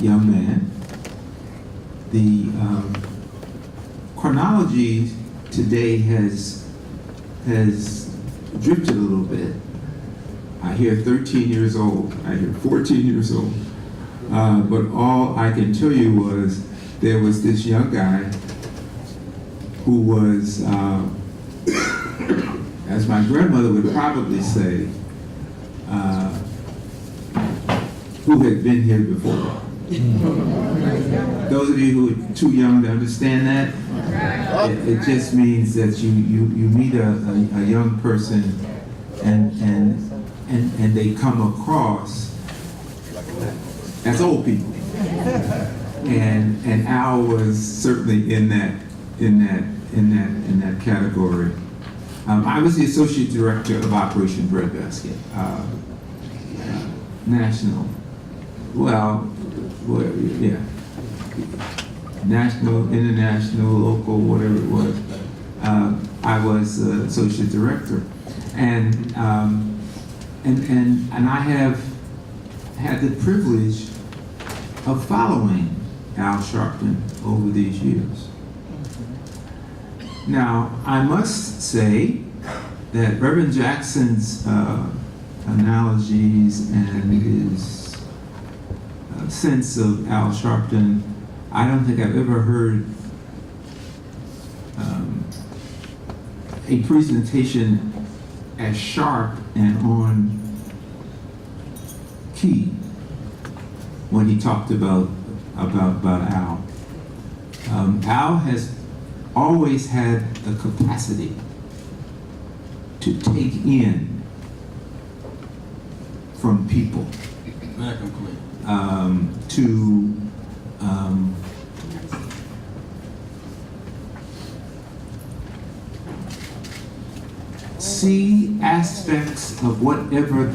young man. The chronology today has drifted a little bit. I hear 13 years old, I hear 14 years old, but all I can tell you was there was this young guy who was, as my grandmother would probably say, who had been here before. Those of you who are too young to understand that, it just means that you meet a young person and they come across as old people. And Al was certainly in that category. I was the associate director of Operation Breadbasket, national. Yeah. National, international, local, whatever it was. I was associate director, and I have had the privilege of following Al Sharpton over these years. Now, I must say that Reverend Jackson's analogies and his sense of Al Sharpton, I don't think I've ever heard a presentation as sharp and on key when he talked about Al. Al has always had the capacity to take in from people, to see aspects of whatever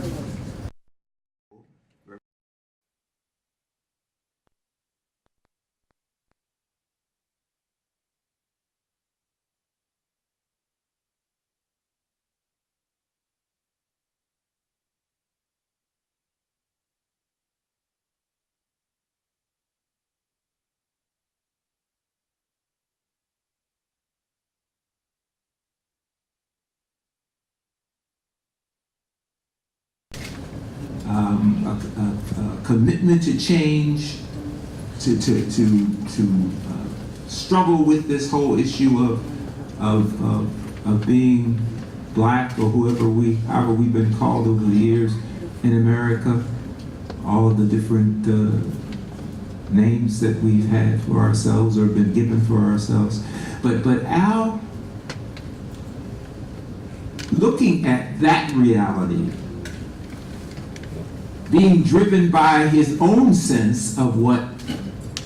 a commitment to change, to struggle with this whole issue of being black, or however we've been called over the years in America, all of the different names that we've had for ourselves or been given for ourselves. But Al, looking at that reality, being driven by his own sense of what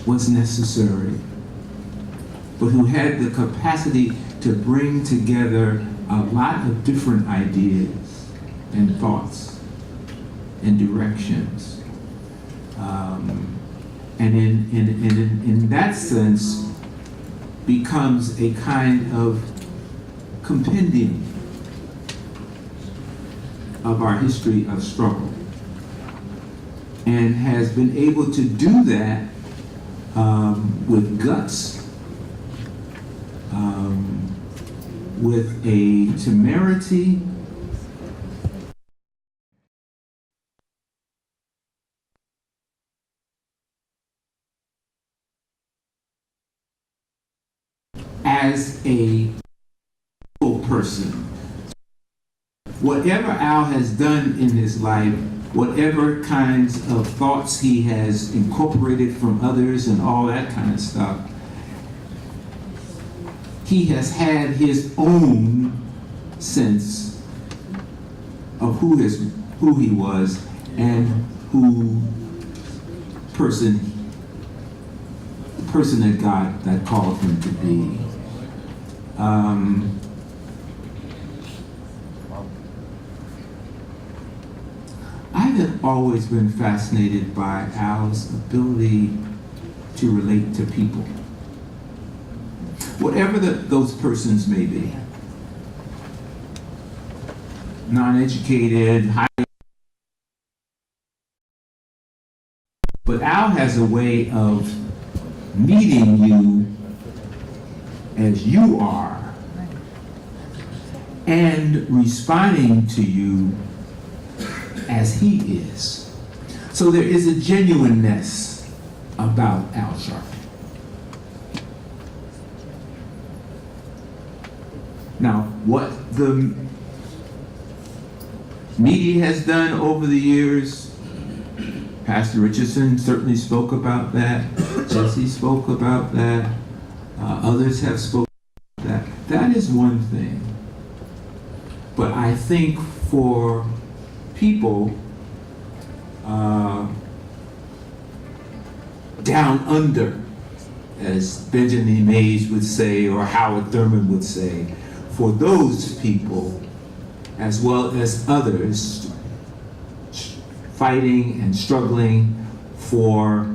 was necessary, but who had the capacity to bring together a lot of different ideas and thoughts and directions. And in that sense, becomes a kind of compendium of our history of struggle, and has been able to do that with guts, with a temerity, as a person whatever Al has done in his life, whatever kinds of thoughts he has incorporated from others and all that kind of stuff, he has had his own sense of who he was and the person that God that called him to be. I have always been fascinated by Al's ability to relate to people, whatever those persons may be. Non-educated, but Al has a way of meeting you as you are and responding to you as he is. So there is a genuineness about Al Sharpton. Now, what the media has done over the years, Pastor Richardson certainly spoke about that. Jesse spoke about that. Others have spoken about that. That is one thing. But I think for people down under, as Benjamin Mays would say, or Howard Thurman would say, for those people, as well as others, fighting and struggling for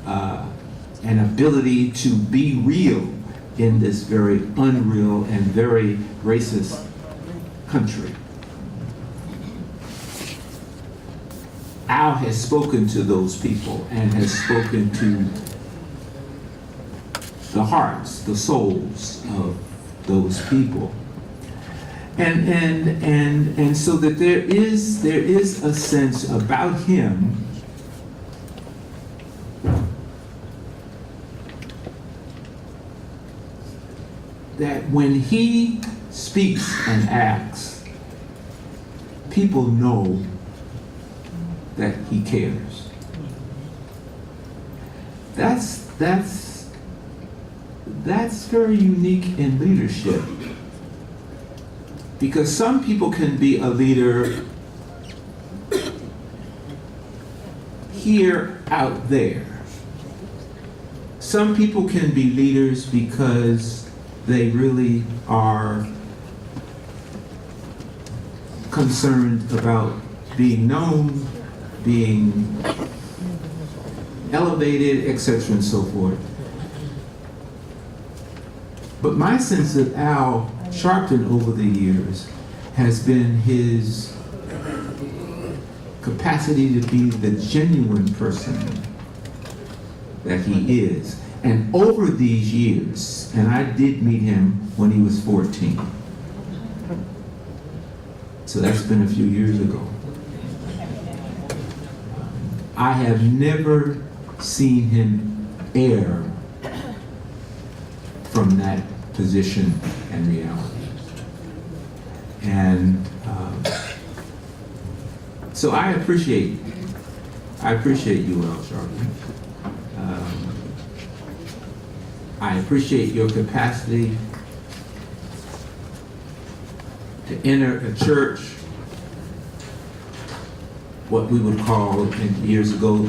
an ability to be real in this very unreal and very racist country. Al has spoken to those people and has spoken to the hearts, the souls of those people. And so that there is a sense about him that when he speaks and acts, people know that he cares. That's very unique in leadership. Because some people can be a leader here, out there. Some people can be leaders because they really are concerned about being known, being elevated, etc. and so forth. But my sense of Al Sharpton over the years has been his capacity to be the genuine person that he is. And over these years, and I did meet him when he was 14. So that's been a few years ago. I have never seen him err from that position and reality. And so I appreciate you, Al Sharpton. I appreciate your capacity to enter a church, what we would call years ago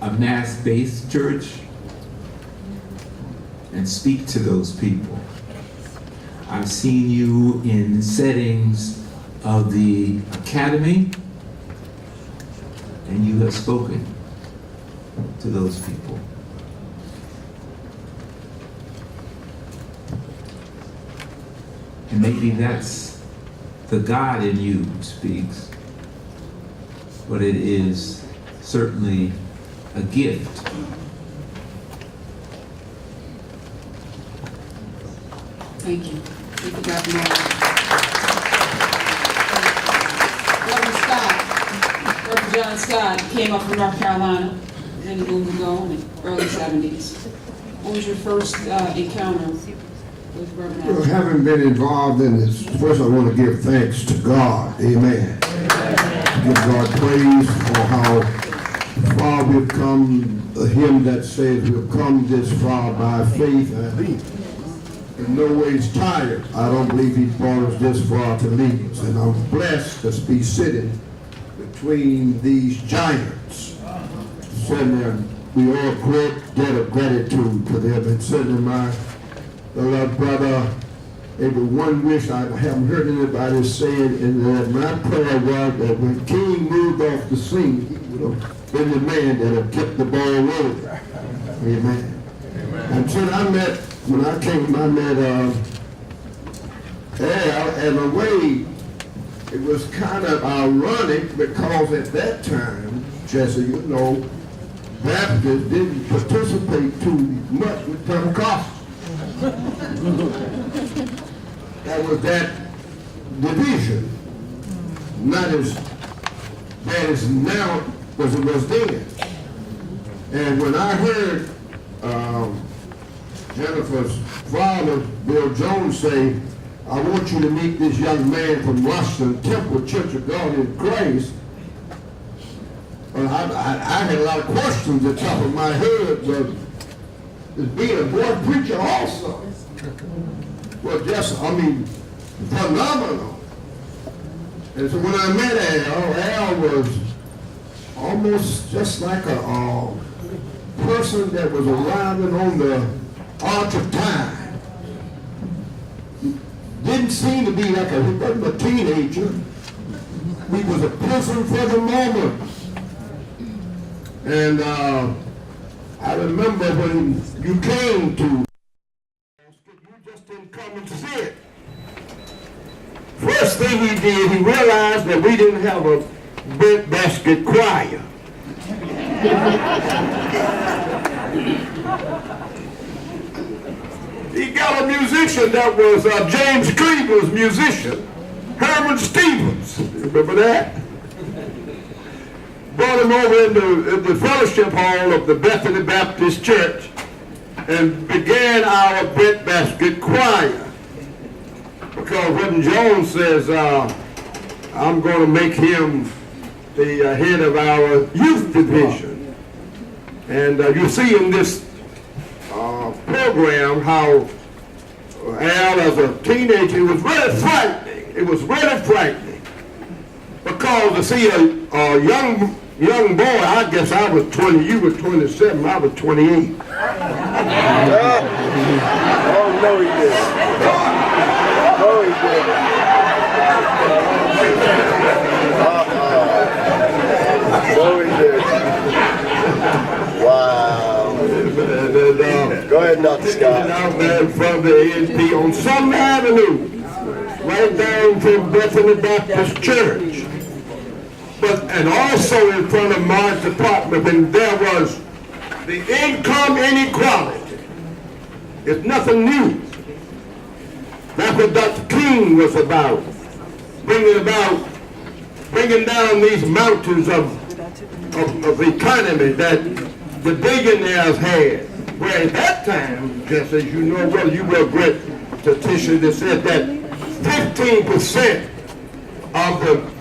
a mass-based church, and speak to those people. I've seen you in settings of the academy, and you have spoken to those people. And maybe that's the God in you who speaks, but it is certainly a gift. Thank you. Thank you, Dr. Moore. Reverend John Scott came up from North Carolina many moons ago in the early 70s. What was your first encounter Reverend Al. Having been involved in this, first I want to give thanks to God. Amen. Give God praise for how far we've come. A hymn that says we've come this far by faith. In no ways tired. I don't believe He brought us this far to leave us. And I'm blessed to be sitting between these giants. Sitting there, we owe a great debt of gratitude to them. And sitting in my beloved brother, every one wish I haven't heard anybody say it, and that my prayer was that when King moved off the scene, he would have been the man that have kept the ball rolling. Amen. And so when I came, I met Al, and a way, it was kind of ironic because at that time, Jesse, you know, Baptists didn't participate too much with Pentecostals. That was that division, not as bad as now as it was then. And when I heard Jennifer's father, Bill Jones, say, I want you to meet this young man from Washington Temple Church of God in Christ, well, I had a lot of questions at the top of my head, but as being a boy preacher also, well, just, I mean, phenomenal. And so when I met Al was almost just like a person that was arriving on the arch of time. Didn't seem to be like he wasn't a teenager. He was a person for the moment. And I remember when you came to, you just didn't come and sit. First thing he did, he realized that we didn't have a breadbasket choir. He got a musician that was James Cleveland's musician, Herman Stevens. You remember that? Brought him over in the fellowship hall of the Bethany Baptist Church and began our breadbasket choir. Because Reverend Jones says, I'm going to make him the head of our youth division. And you see in this program how Al, as a teenager, it was really frightening. It was really frightening. Because to see a young boy, I guess I was 20, you were 27, I was 28. Oh, no, he didn't. No, he didn't. No, he didn't. Wow. Go ahead, Dr. Scott. Out there from the ASP on some avenue, right down from Bethany Baptist Church. And also in front of Mark's apartment, and there was the income inequality. It's nothing new. That's what Dr. King was about. Bringing down these mountains of economy that the billionaires had. Where at that time, just as you know well, you were a great statistician that said that 15% of the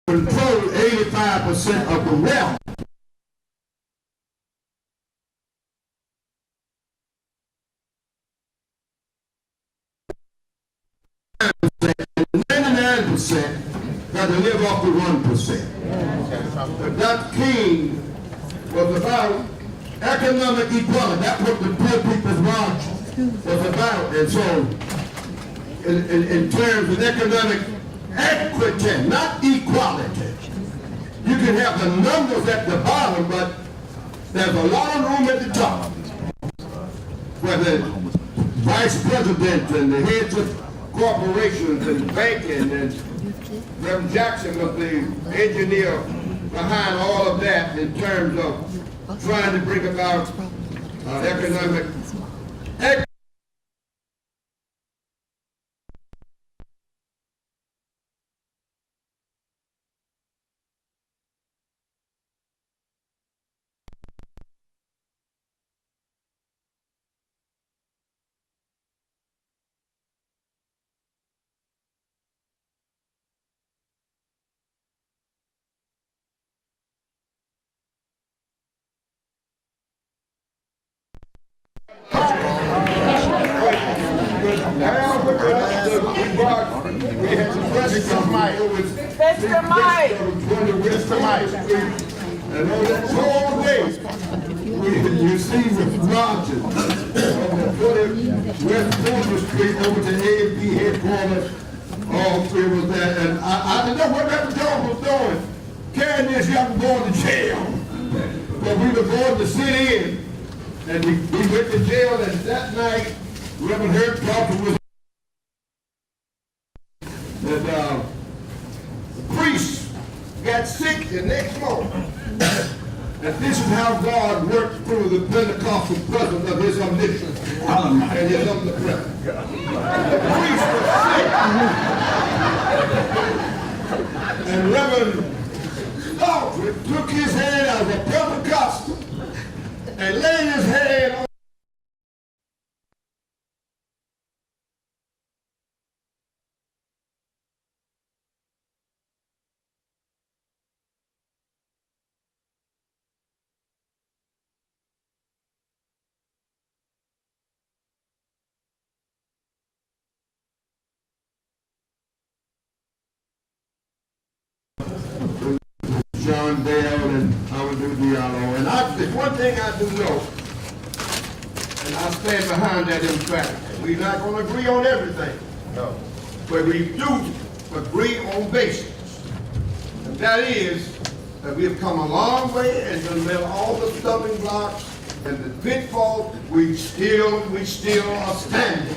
control 85% of the wealth. And 99% got to live off the 1%. But Dr. King was about economic equality. That's what the poor people's march was about. And so, in terms of economic equity, not equality. You can have the numbers at the bottom, but there's a lot of room at the top. Where the vice president and the heads of corporations and banking and Reverend Jackson was the engineer behind all of that in terms of trying to bring about economic Mr. Mike. Mr. Mike. Mr. Mike. And on that whole day, we received the marches from West 4th Street over to A&P headquarters. All three was there, and I didn't know what Reverend Jones was doing, carrying this young boy to jail. But we were going to sit in, and we went to jail, and that night, Reverend Al Sharpton was. And the priest got sick the next morning. And this is how God worked through the Pentecostal presence of his omniscience and his omnipresence. The priest was sick. And Reverend Sharpton took his hand as a Pentecostal and laid his hand on John Dale and I would do Diallo. And there's one thing I do know, and I stand behind that emphatically. We're not going to agree on everything. No. But we do agree on basics. And that is that we have come a long way and done met all the stumbling blocks and the pitfalls. We still are standing.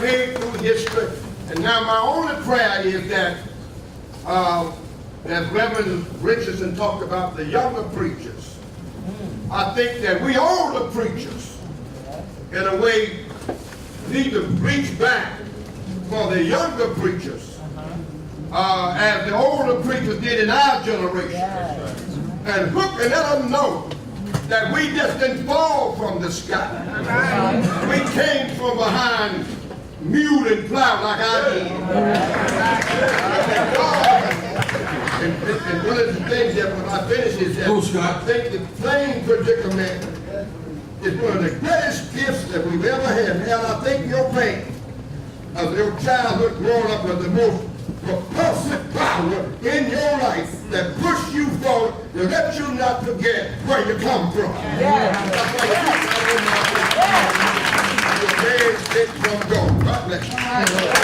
Made through history. And now my only prayer is that, as Reverend Richardson talked about the younger preachers, I think that we older preachers, in a way, need to reach back for the younger preachers, as the older preachers did in our generation, and hook and let them know that we just didn't fall from the sky. We came from behind mule and plow like I did. And one of the things that when I finish is that I think the plain predicament is one of the greatest gifts that we've ever had. And I think your pain of your childhood growing up was the most propulsive power in your life that pushed you forward to let you not forget where you come from. Your very sick from God. God bless you.